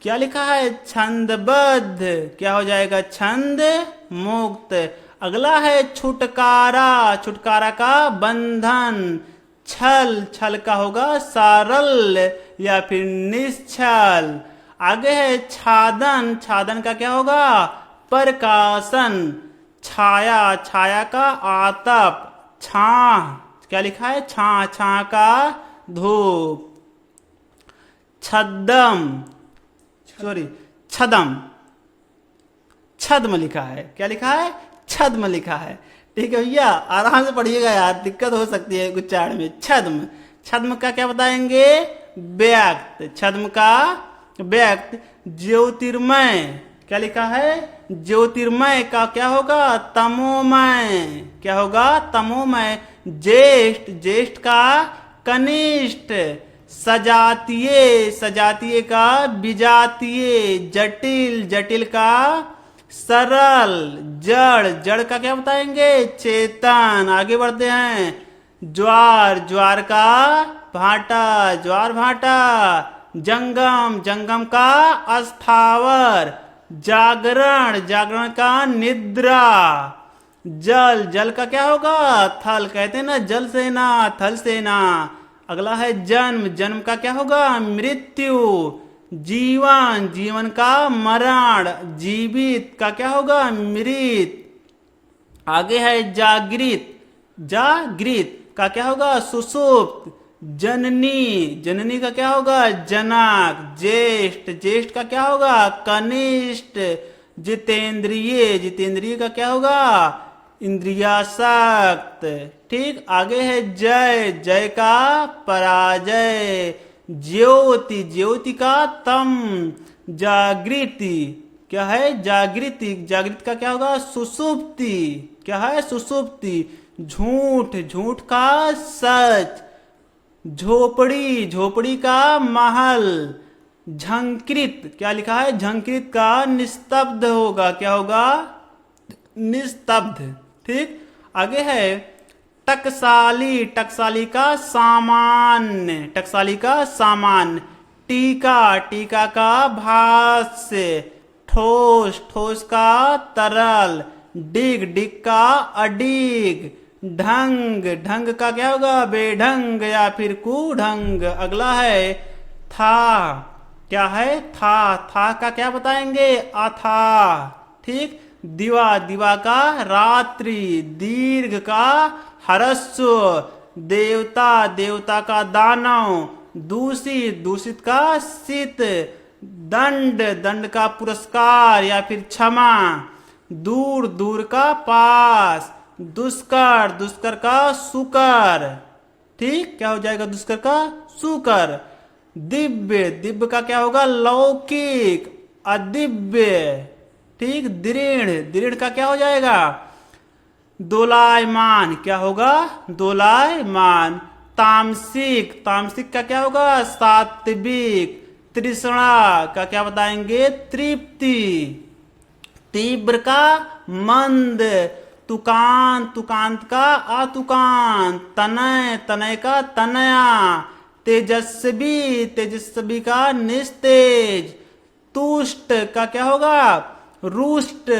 क्या लिखा है? छंदबद्ध, क्या हो जाएगा? छंद मुक्त। अगला है छुटकारा, छुटकारा का बंधन। छल, छल का होगा सारल या फिर निश्चल। आगे है छादन, छादन का क्या होगा? प्रकाशन। छाया, छाया का आतप। छाह, क्या लिखा है? छाह, छाह का धूप। छद्म, सॉरी छदम, छद्म लिखा है, क्या लिखा है? छद्म लिखा है, ठीक है भैया। आराम से पढ़िएगा यार, दिक्कत हो सकती है उच्चारण में। छद्म, छद्म का क्या बताएंगे? व्यक्त, छद्म का व्यक्त। ज्योतिर्मय, क्या लिखा है? ज्योतिर्मय का क्या होगा? तमोमय, क्या होगा? तमोमय। ज्येष्ठ, ज्येष्ठ का कनिष्ठ। सजातीय, सजातीय का विजातीय। जटिल, जटिल का सरल। जड़, जड़ का क्या बताएंगे? चेतन। आगे बढ़ते हैं। ज्वार, ज्वार का भाटा, ज्वार भाटा। जंगम, जंगम का अस्थावर। जागरण, जागरण का निद्रा। जल, जल का क्या होगा? थल, कहते हैं ना जल सेना, थल सेना। अगला है जन्म, जन्म का क्या होगा? मृत्यु। जीवन, जीवन का मरण। जीवित का क्या होगा? मृत। आगे है जागृत, जागृत का क्या होगा? सुषुप्त। जननी, जननी का क्या होगा? जनक। ज्येष्ठ, ज्येष्ठ का क्या होगा? कनिष्ठ। जितेंद्रिय, जितेंद्रिय का क्या होगा? इंद्रियासक्त। ठीक, आगे है जय, जय का पराजय। ज्योति, ज्योति का तम। जागृति, क्या है? जागृति, जागृति का क्या होगा? सुषुप्ति। क्या है? सुषुप्ति। झूठ, झूठ का सच। झोपड़ी, झोपड़ी का महल। झंकृत, क्या लिखा है? झंकृत का निस्तब्ध होगा। क्या होगा? निस्तब्ध। ठीक, आगे है टकसाली, टकसाली का सामान्य, टकसाली का सामान्य। टीका, टीका का भाष्य। ठोस, ठोस का तरल। डिग, डिग का अडिग। ढंग, ढंग का क्या होगा? बेढंग या फिर कुढंग। अगला है था, क्या है? था, था का क्या बताएंगे? अथा। ठीक, दिवा, दिवा का रात्रि। दीर्घ का हरस्व। देवता, देवता का दानव। दूषित, दूषित का शीत। दंड, दंड का पुरस्कार या फिर क्षमा। दूर, दूर का पास। दुष्कर, दुष्कर का सुकर। ठीक, क्या हो जाएगा? दुष्कर का सुकर। दिव्य, दिव्य का क्या होगा? लौकिक। अदिव्य। ठीक, दृढ़, दृढ़ का क्या हो जाएगा? दोलायमान, क्या होगा? दोलायमान। तामसिक, तामसिक का क्या होगा? सात्विक। तृष्णा का क्या बताएंगे? तृप्ति। तीव्र का मंद। तुकांत, तुकांत का अतुकांत। तनय, तनय का तनया। तेजस्वी, तेजस्वी का निस्तेज। तुष्ट का क्या होगा? रुष्ट।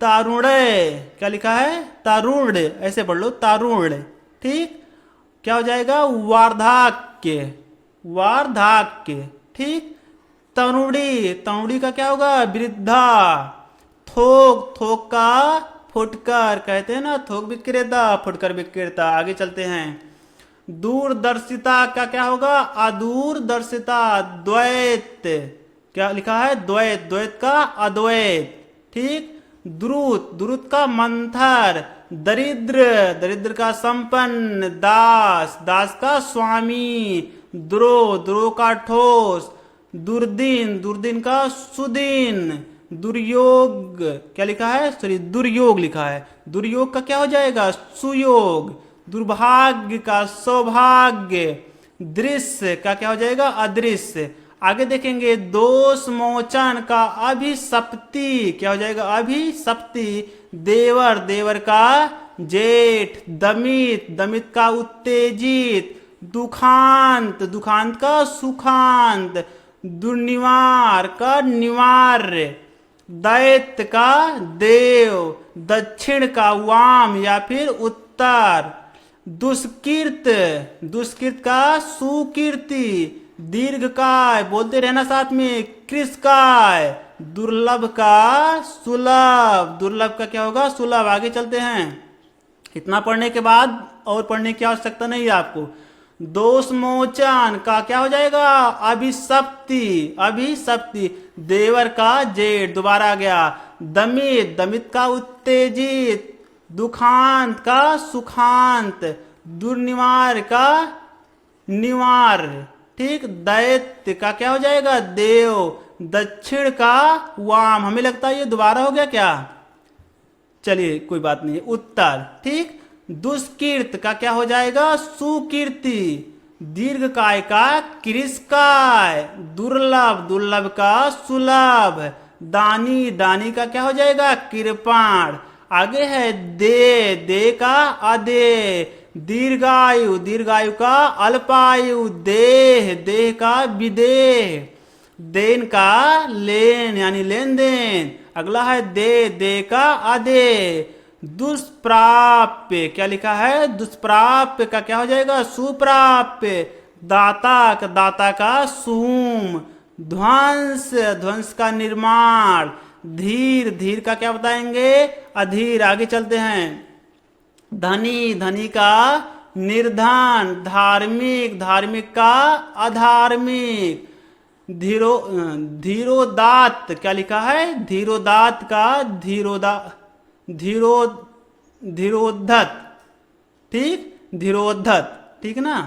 तारुण्य, क्या लिखा है? तारुण्य, ऐसे पढ़ लो, तारुण्य। ठीक, क्या हो जाएगा? वार्धक्य, वार्धक्य। ठीक, तरुणी, तरुणी का क्या होगा? वृद्धा। थोक, थोक का फुटकर, कहते हैं ना, थोक विक्रेता, फुटकर विक्रेता। आगे चलते हैं। दूरदर्शिता का क्या होगा? अदूरदर्शिता। द्वैत, क्या लिखा है? द्वैत, द्वैत का अद्वैत। ठीक, द्रुत, द्रुत का मंथर। दरिद्र, दरिद्र का संपन्न। दास, दास का स्वामी। द्रोह, द्रोह का ठोस। दुर्दिन, दुर्दिन का सुदिन। दुर्योग, क्या लिखा है? सॉरी, दुर्योग लिखा है। दुर्योग का क्या हो जाएगा? सुयोग। दुर्भाग्य का सौभाग्य। दृश्य का क्या हो जाएगा? अदृश्य। आगे देखेंगे दोष मोचन का अभिसप्ति, क्या हो जाएगा? अभिसप्ति। देवर, देवर का जेठ। दमित, दमित का उत्तेजित। दुखांत, दुखांत का सुखांत। दुर्निवार का निवार्य। दैत्य का देव। दक्षिण का वाम या फिर उत्तर। दुष्कृत, दुष्कृत का सुकीर्ति। दीर्घकाय, बोलते रहना साथ में, कृषकाय। दुर्लभ का सुलभ, दुर्लभ का क्या होगा? सुलभ। आगे चलते हैं। इतना पढ़ने के बाद और पढ़ने की आवश्यकता नहीं है आपको। दोष मोचन का क्या हो जाएगा? अभिसप्ति, अभिसप्ति। देवर का जेठ, दोबारा आ गया। दमित, दमित का उत्तेजित। दुखांत का सुखांत। दुर्निवार का निवार। ठीक, दैत्य का क्या हो जाएगा? देव। दक्षिण का वाम। हमें लगता है ये दोबारा हो गया क्या? चलिए कोई बात नहीं, उत्तर। ठीक, दुष्कीर्त का क्या हो जाएगा? सुकीर्ति। दीर्घकाय का कृषकाय। दुर्लभ, दुर्लभ का सुलभ। दानी, दानी का क्या हो जाएगा? कृपाण। आगे है दे, दे का अदे। दीर्घायु, दीर्घायु का अल्पायु। देह, देह का विदेह। देन का लेन यानी लेन देन। अगला है दे, दे का अदे। दुष्प्राप्य, क्या लिखा है? दुष्प्राप्य का क्या हो जाएगा? सुप्राप्य। दाता का सूम। ध्वंस, ध्वंस का निर्माण। धीर का क्या बताएंगे? अधीर। आगे चलते हैं। धनी का निर्धन। धार्मिक का अधार्मिक। धीरोदात्त, क्या लिखा है? धीरोदात्त का धीरोद्धत। ठीक, धीरोद्धत। ठीक ना।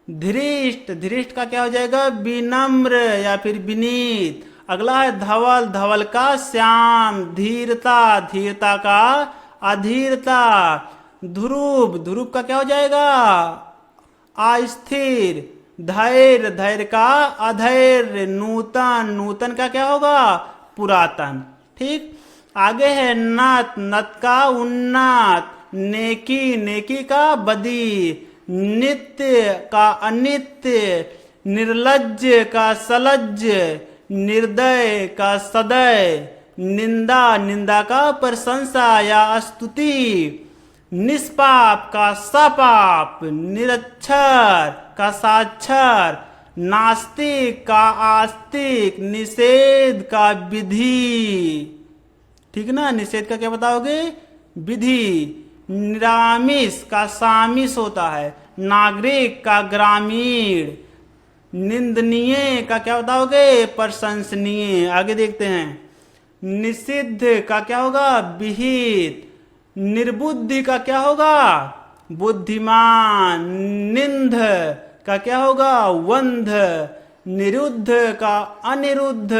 धृष्ट का क्या हो जाएगा? विनम्र या फिर विनीत। अगला है धवल का श्याम। धीरता का अधीरता। ध्रुव का क्या हो जाएगा? अस्थिर। धैर्य का अधैर्य। नूतन का क्या होगा? पुरातन। ठीक, आगे है नत का उन्नत। नेकी का बदी। नित्य का अनित्य। निर्लज्ज का सलज्ज। निर्दय का सदय। निंदा का प्रशंसा या स्तुति। निष्पाप का सपाप। निरक्षर का साक्षर। नास्तिक का आस्तिक। निषेध का विधि। ठीक ना, निषेध का क्या बताओगे? विधि। निरामिष का सामिस होता है। नागरिक का ग्रामीण। निंदनीय का क्या बताओगे? प्रशंसनीय। आगे देखते हैं। निषिद्ध का क्या होगा? विहित। निर्बुद्धि का क्या होगा? बुद्धिमान। निंद का क्या होगा? वंध। निरुद्ध का अनिरुद्ध।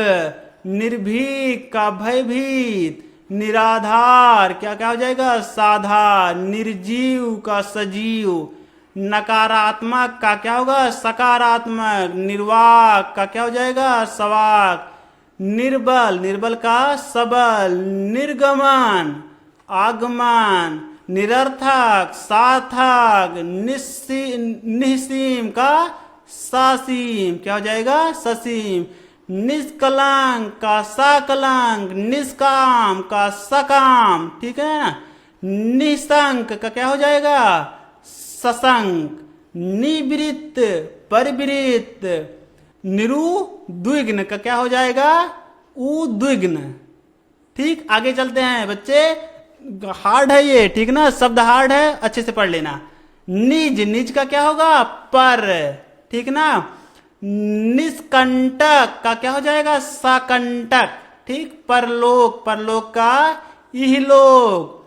निर्भीक का भयभीत। निराधार क्या हो जाएगा? साधार। निर्जीव का सजीव। नकारात्मक का क्या होगा? सकारात्मक। निर्वाक का क्या हो जाएगा? सवाक। निर्बल का सबल। निर्गमन आगमन। निरर्थक सार्थक। निस्सीम का सासीम, क्या हो जाएगा? ससीम। निष्कलंक का सकलंक। निष्काम का सकाम। ठीक है ना। निशंक का क्या हो जाएगा? सशंक। निवृत्त परिवृत्त। निरुद्विग्न का क्या हो जाएगा? उद्विग्न। ठीक, आगे चलते हैं बच्चे। हार्ड है ये, ठीक ना, शब्द हार्ड है, अच्छे से पढ़ लेना। निज का क्या होगा? पर। ठीक ना। निष्कंटक का क्या हो जाएगा? सकंटक। ठीक, परलोक का इहलोक।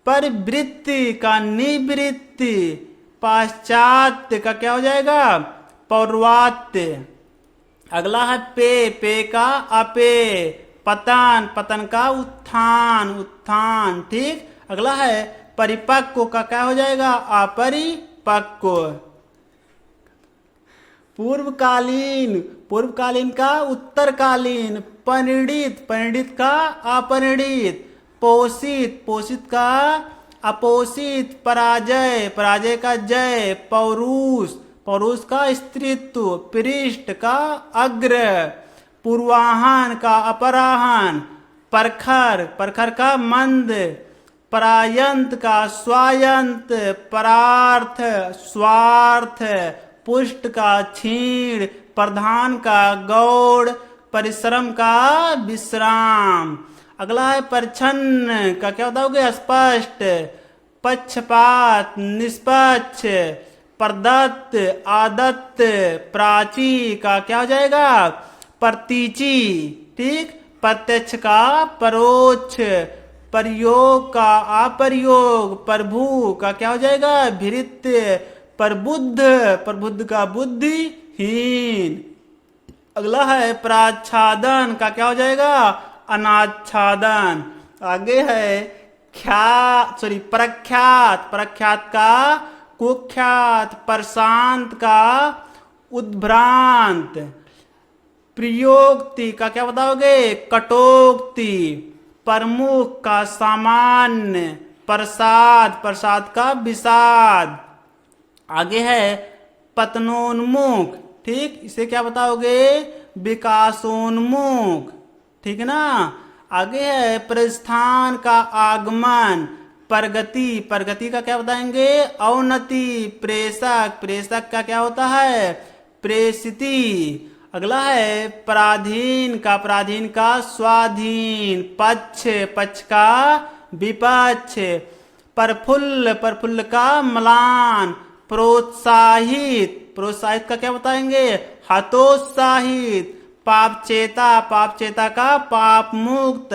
परिवृत्ति का निवृत्ति। पाश्चात्य का क्या हो जाएगा? पौर्वात्य। अगला है पे का अपे। पतन का उत्थान। ठीक, अगला है परिपक्व का क्या हो जाएगा? अपरिपक्व। पूर्वकालीन का उत्तरकालीन। परिणित का अपरिणित। पोषित का अपोषित। पराजय का जय। पौरुष का स्त्रीत्व। पृष्ठ का अग्र। पूर्वाहन का अपराहन। परखर का मंद। परायंत का स्वायंत। परार्थ स्वार्थ। पुष्ट का क्षीण। प्रधान का गौड़। परिश्रम का विश्राम। अगला है परछन्न का क्या बताओगे? स्पष्ट। पक्षपात निष्पक्ष। प्रदत्त आदत्त। प्राची का क्या हो जाएगा? प्रतीची। ठीक, प्रत्यक्ष का परोक्ष। प्रयोग का अप्रयोग। प्रभु का क्या हो जाएगा? भृत्य। प्रबुद्ध का बुद्धिहीन। अगला है प्राच्छादन का क्या हो जाएगा? अनाच्छादन। आगे है प्रख्यात का कुख्यात। प्रशांत का उद्भ्रांत। प्रियोक्ति का क्या बताओगे? कटोक्ति। प्रमुख का सामान्य। प्रसाद का विषाद। आगे है पतनोन्मुख। ठीक, इसे क्या बताओगे? विकासोन्मुख। ठीक है ना। आगे है प्रस्थान का आगमन। प्रगति, प्रगति का क्या बताएंगे? अवनति। प्रेषक, प्रेषक का क्या होता है? प्रेषिति। अगला है पराधीन का, पराधीन का स्वाधीन। पक्ष, पक्ष का विपक्ष। प्रफुल्ल, प्रफुल्ल का म्लान। प्रोत्साहित, प्रोत्साहित का क्या बताएंगे? हतोत्साहित। पापचेता, पापचेता का पाप मुक्त।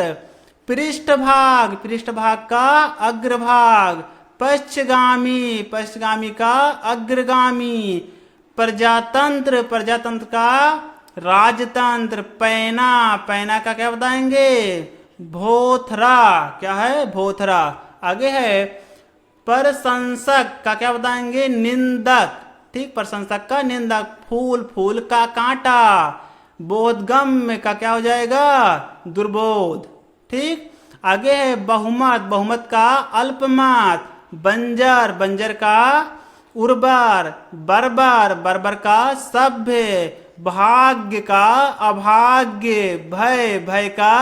पृष्ठभाग, पृष्ठभाग का अग्रभाग। पश्चगामी, पश्चगामी का अग्रगामी। प्रजातंत्र, प्रजातंत्र का राजतंत्र। पैना, पैना का क्या बताएंगे? भोथरा। क्या है? भोथरा। आगे है प्रशंसक का क्या बताएंगे? निंदक। ठीक, प्रशंसक का निंदक। फूल, फूल का कांटा। बोधगम्य का क्या हो जाएगा? दुर्बोध। ठीक, आगे है बहुमत, बहुमत का अल्पमत। बंजर, बंजर का उर्वर। बर्बर, बर्बर का सभ्य। भाग्य का अभाग्य। भय, भय का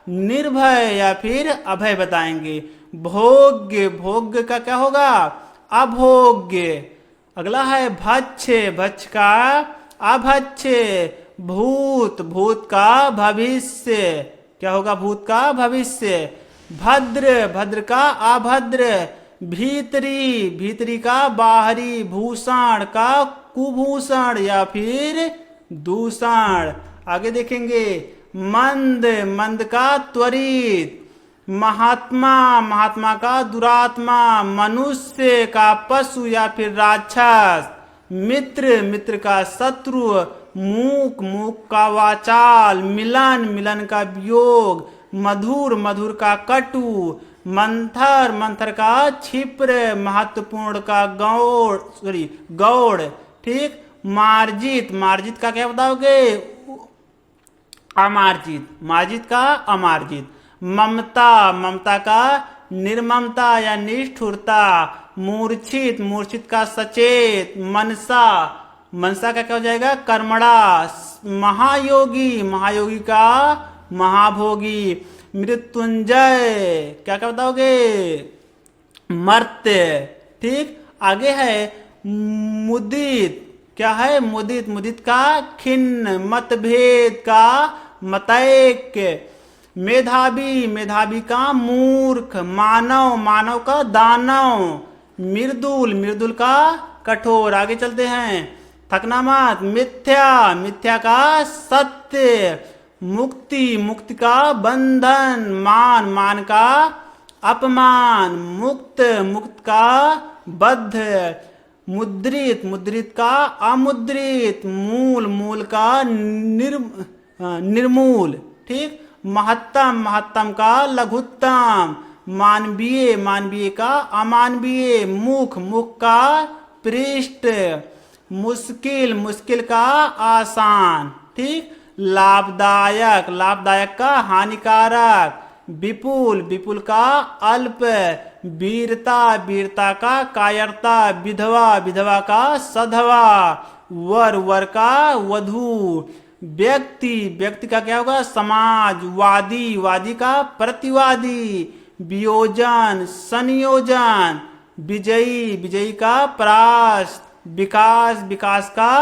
निर्भय या फिर अभय बताएंगे। भोग्य, भोग्य का क्या होगा? अभोग्य। अगला है भक्ष, भक्ष का अभक्ष्य। भूत, भूत का भविष्य। क्या होगा? भूत का भविष्य। भद्र, भद्र का अभद्र। भीतरी, भीतरी का बाहरी। भूषण का कुभूषण या फिर दूषण। आगे देखेंगे मंद, मंद का त्वरित। महात्मा, महात्मा का दुरात्मा। मनुष्य का पशु या फिर राक्षस। मित्र, मित्र का शत्रु। मूक, मूक का वाचाल। मिलन, मिलन का वियोग। मधुर, मधुर का कटु। मंथर, मंथर का क्षिप्र। महत्वपूर्ण का गौड़, सॉरी गौड़। ठीक, मार्जित, मार्जित का क्या बताओगे? अमार्जित, मार्जित का अमार्जित। ममता, ममता का निर्ममता या निष्ठुरता। मूर्छित, मूर्छित का सचेत। मनसा, मनसा का क्या हो जाएगा? कर्मणा। महायोगी, महायोगी का महाभोगी। मृत्युंजय क्या क्या बताओगे? मर्त्य। ठीक, आगे है मुदित। क्या है? मुदित, मुदित का खिन्न। मतभेद का मतैक्य। मेधावी, मेधावी का मूर्ख। मानव, मानव का दानव। मृदुल, मृदुल का कठोर। आगे चलते हैं, थकना मत। मिथ्या, मिथ्या का सत्य। मुक्ति, मुक्ति का बंधन। मान, मान का अपमान। मुक्त, मुक्त का बद्ध। मुद्रित, मुद्रित का अमुद्रित। मूल, मूल का निर्मूल। ठीक, महत्तम, महत्तम का लघुत्तम। मानवीय, मानवीय का अमानवीय। मुख, मुख का पृष्ठ। मुश्किल, मुश्किल का आसान। ठीक, लाभदायक, लाभदायक का हानिकारक। विपुल, विपुल का अल्प। वीरता, वीरता का कायरता। विधवा, विधवा का सधवा। वर, वर का वधू। व्यक्ति, व्यक्ति का क्या होगा? समाज। वादी, वादी का प्रतिवादी। वियोजन, संयोजन। विजयी, विजयी का परास्त। विकास, विकास का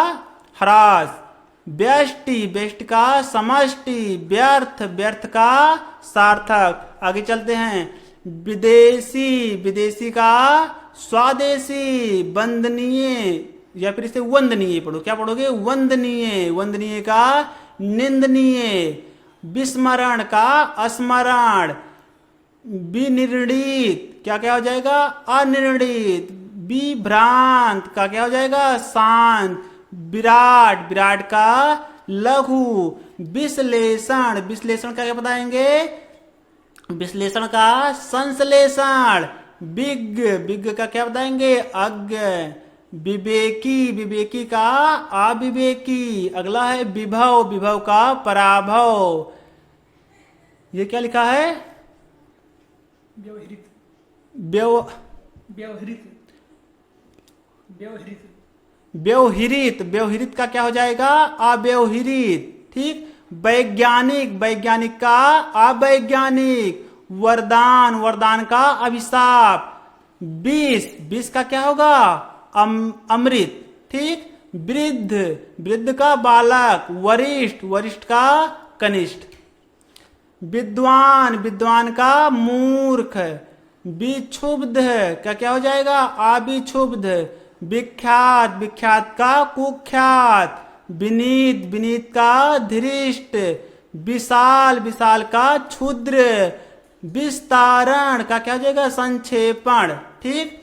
ह्रास। व्यष्टि, व्यष्टि का समष्टि। व्यर्थ, व्यर्थ का सार्थक। आगे चलते हैं, विदेशी, विदेशी का स्वदेशी। वंदनीय या फिर इसे वंदनीय पढ़ो। क्या पढ़ोगे? वंदनीय, वंदनीय का निंदनीय। विस्मरण का स्मरण। विनिर्णित क्या क्या हो जाएगा? अनिर्णित। विभ्रांत का क्या हो जाएगा? शांत। विराट, विराट का लघु। विश्लेषण, विश्लेषण का क्या बताएंगे? विश्लेषण का संश्लेषण। विज्ञ, विज्ञ का क्या बताएंगे? अज्ञ। विवेकी, विवेकी का अविवेकी। अगला है विभव, विभव का पराभव। ये क्या लिखा है? व्यवहृत, व्यवहृत, व्यवहृत। व्यवहृत, व्यवहृत का क्या हो जाएगा? अव्यवहृत। ठीक, वैज्ञानिक, वैज्ञानिक का अवैज्ञानिक। वरदान, वरदान का अभिशाप। विष, विष का क्या होगा? अमृत। ठीक। वृद्ध, वृद्ध का बालक। वरिष्ठ, वरिष्ठ का कनिष्ठ। विद्वान, विद्वान का मूर्ख। विक्षुब्ध क्या क्या हो जाएगा? अविक्षुब्ध। विख्यात, विख्यात का कुख्यात। विनीत, विनीत का धृष्ट। विशाल, विशाल का क्षुद्र। विस्तारण का क्या हो जाएगा? संक्षेपण। ठीक।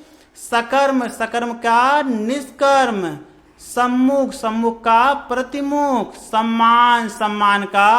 सकर्म, सकर्म का निष्कर्म। सम्मुख, सम्मुख का प्रतिमुख। सम्मान, सम्मान का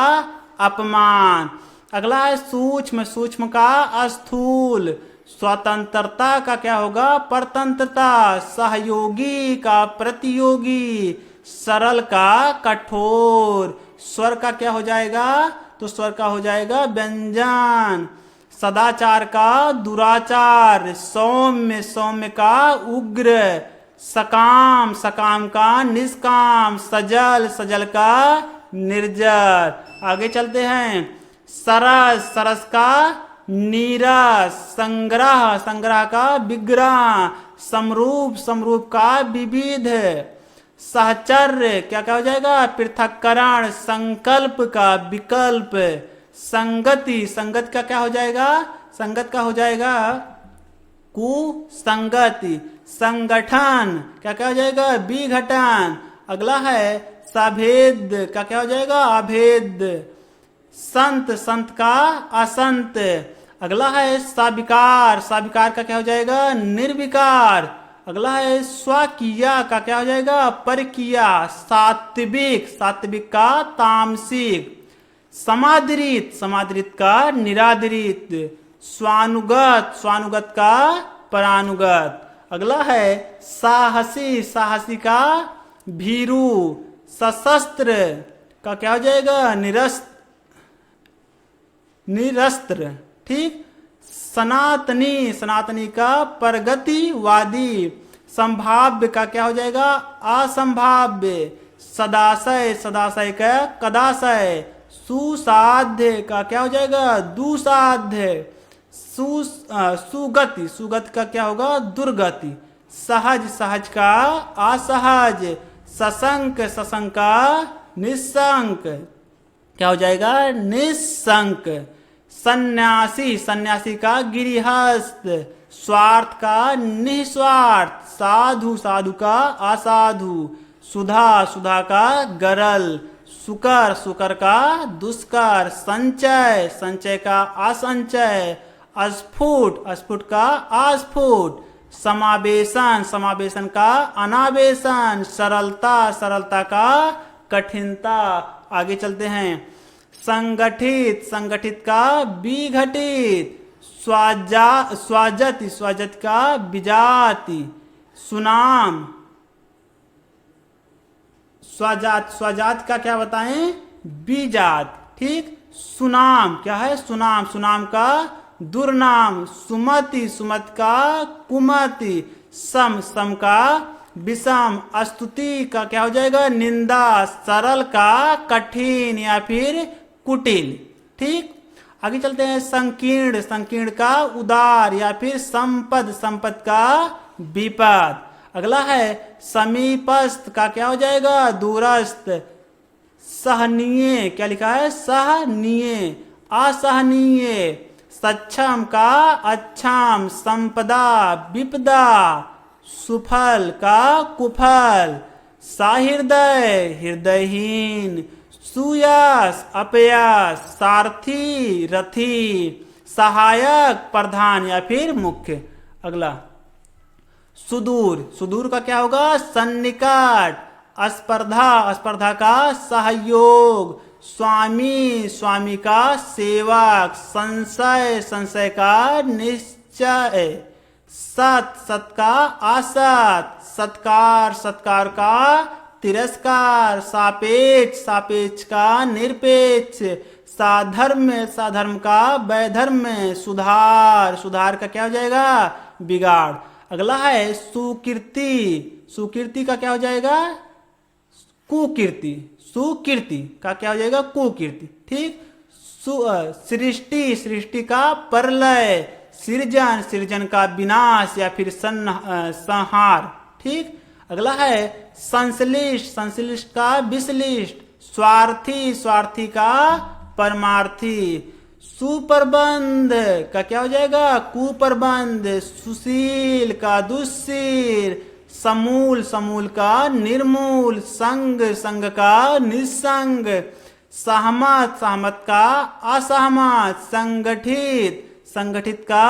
अपमान। अगला है सूक्ष्म, सूक्ष्म का स्थूल। स्वतंत्रता का क्या होगा? परतंत्रता। सहयोगी का प्रतियोगी। सरल का कठोर। स्वर का क्या हो जाएगा? तो स्वर का हो जाएगा व्यंजन। सदाचार का दुराचार। सौम्य, सौम्य का उग्र। सकाम, सकाम का निष्काम। सजल, सजल का निर्जर। आगे चलते हैं। सरस, सरस का नीरस। संग्रह, संग्रह का विग्रह। समरूप, समरूप का विविध। सहचर्य क्या क्या हो जाएगा? पृथक्करण। संकल्प का विकल्प। संगति, संगत का क्या हो जाएगा? संगत का हो जाएगा कुसंगति। संगठन क्या क्या हो जाएगा? विघटन। अगला है सभेद का क्या हो जाएगा? अभेद। संत, संत का असंत। अगला है साविकार, साविकार का क्या हो जाएगा? निर्विकार। अगला है स्वकीया का क्या हो जाएगा? परकीया। सात्विक, सात्विक का तामसिक। समादृत, समादृत का निरादृत। स्वानुगत, स्वानुगत का परानुगत। अगला है साहसी, साहसी का भीरू। सशस्त्र का क्या हो जाएगा? निरस्त्र। ठीक। सनातनी, सनातनी का प्रगतिवादी। संभाव्य का क्या हो जाएगा? असंभाव्य। सदाशय, सदाशय का कदाशय। सुसाध्य का क्या हो जाएगा? दुसाध्य। सुगति, सुगति का क्या होगा? दुर्गति। सहज, सहज का असहज। सशंक, सशंक का निशंक क्या हो जाएगा? निशंक। सन्यासी, सन्यासी का गिरिहस्थ। स्वार्थ का निस्वार्थ। साधु, साधु का असाधु। सुधा, सुधा का गरल। सुकर, सुकर का दुष्कर। संचय, संचय का असंचय। अस्फुट, अस्फुट का अस्फुट। समावेशन, समावेशन का अनावेशन। सरलता, सरलता का कठिनता। आगे चलते हैं। संगठित, संगठित का विघटित। स्वाजति, स्वाजति का विजाति। सुनाम, स्वजात, स्वजात का क्या बताएं? विजात। ठीक। सुनाम क्या है? सुनाम, सुनाम का दुर्नाम। सुमति, सुमति का कुमति। सम, सम का विषम। स्तुति का क्या हो जाएगा? निंदा। सरल का कठिन या फिर कुटिल। ठीक। आगे चलते हैं। संकीर्ण, संकीर्ण का उदार या फिर संपद, संपद का विपद। अगला है समीपस्थ का क्या हो जाएगा? दूरस्थ। सहनीय क्या लिखा है? सहनीय। असहनीय। सक्षम का अच्छाम। संपदा, विपदा। सुफल का कुफल। सहृदय, हृदयहीन। सुयश, अपयश। सारथी, रथी। सहायक, प्रधान या फिर मुख्य। अगला सुदूर, सुदूर का क्या होगा? सन्निकट। स्पर्धा, स्पर्धा का सहयोग। स्वामी, स्वामी का सेवक। संशय, संशय का निश्चय। सत, सत का असत। सत्कार, सत्कार का तिरस्कार। सापेक्ष, सापेक्ष का निरपेक्ष। साधर्म, साधर्म का वैधर्म। सुधार, सुधार का क्या हो जाएगा? बिगाड़। अगला है सुकीर्ति, सुकीर्ति का क्या हो जाएगा? कुकीर्ति। सुकीर्ति का क्या हो जाएगा? कुकीर्ति। ठीक। सृष्टि, सृष्टि का प्रलय, सृजन, सृजन का विनाश या फिर संहार। ठीक। अगला है संश्लिष्ट, संश्लिष्ट का विश्लिष्ट, स्वार्थी, स्वार्थी का परमार्थी, सुप्रबंध का क्या हो जाएगा कुप्रबंध, सुशील का दुस्शील, समूल, समूल का निर्मूल, संग, संग का निसंग, सहमत, सहमत का असहमत, संगठित, संगठित का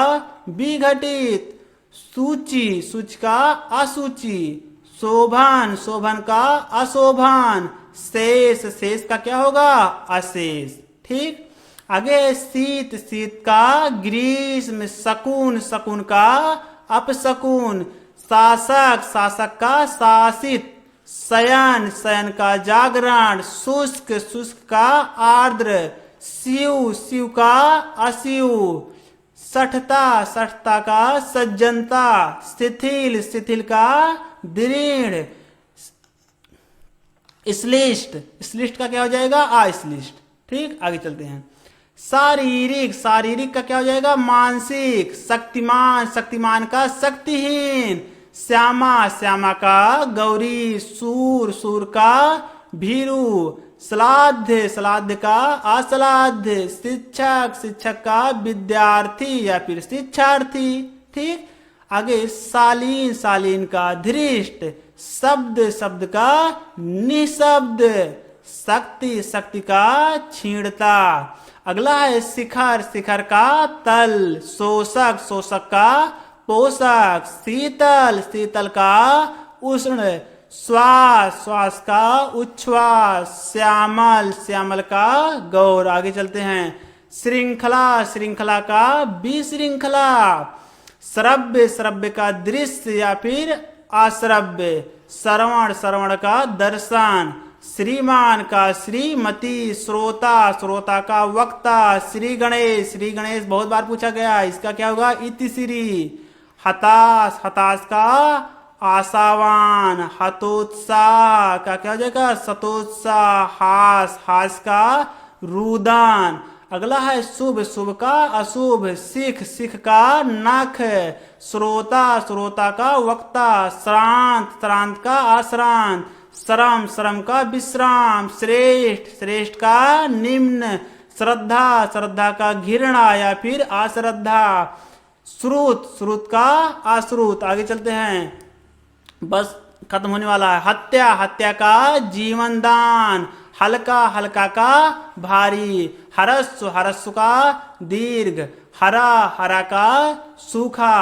विघटित, सूची, सूच का असूची, शोभन, शोभन का अशोभन, शेष, शेष का क्या होगा अशेष। ठीक। आगे शीत, शीत का ग्रीष्म, शकुन, शकुन का अपशकुन, शासक, शासक का शासित, शयन, शयन का जागरण, शुष्क, शुष्क का आर्द्र, शिव, शिव का अशिव, सठता, सठता का सज्जनता, शिथिल, शिथिल का दृढ़, श्लिष्ट, श्लिष्ट का क्या हो जाएगा अश्लिष्ट। ठीक। आगे चलते हैं। शारीरिक, शारीरिक का क्या हो जाएगा मानसिक, शक्तिमान, शक्तिमान का शक्तिहीन, श्यामा, श्यामा का गौरी, सूर, सूर का भीरू, श्लाघ्य, श्लाघ्य का अश्लाघ्य, शिक्षक, शिक्षक का विद्यार्थी या फिर शिक्षार्थी। ठीक। आगे शालीन, शालीन का धृष्ट, शब्द, शब्द का निशब्द, शक्ति, शक्ति का छीणता। अगला है शिखर, शिखर का तल, शोषक, शोषक का पोषक, शीतल, शीतल का उष्ण, श्वास, श्वास का उच्छ्वास, श्यामल, श्यामल का गौर। आगे चलते हैं। श्रृंखला, श्रृंखला का विशृंखला, श्रव्य, श्रव्य का दृश्य या फिर अश्रव्य, श्रवण, श्रवण का दर्शन, श्रीमान का श्रीमती, श्रोता, श्रोता का वक्ता, श्री गणेश, श्री गणेश बहुत बार पूछा गया, इसका क्या होगा इतिश्री। हताश, हताश का आशावान, हतोत्साह का क्या हो जाएगा सतोत्साह, हास, हास का रुदन। अगला है शुभ, शुभ का अशुभ, सिख, सिख का नख, श्रोता, श्रोता का वक्ता, श्रांत, श्रांत का अश्रांत, श्रम, श्रम का विश्राम, श्रेष्ठ, श्रेष्ठ का निम्न, श्रद्धा, श्रद्धा का घृणा या फिर अश्रद्धा, श्रुत, श्रुत का अश्रुत। आगे चलते हैं, बस खत्म होने वाला है। हत्या, हत्या का जीवन दान, हल्का, हल्का का भारी, हरस्व, हरस्व का दीर्घ, हरा, हरा का सूखा,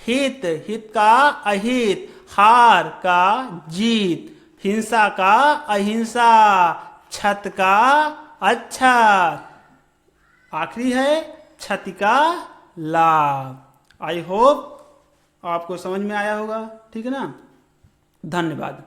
हित, हित का अहित, हार का जीत, हिंसा का अहिंसा, छत का अच्छा, आखिरी है क्षति का लाभ। आई होप आपको समझ में आया होगा। ठीक है ना। धन्यवाद।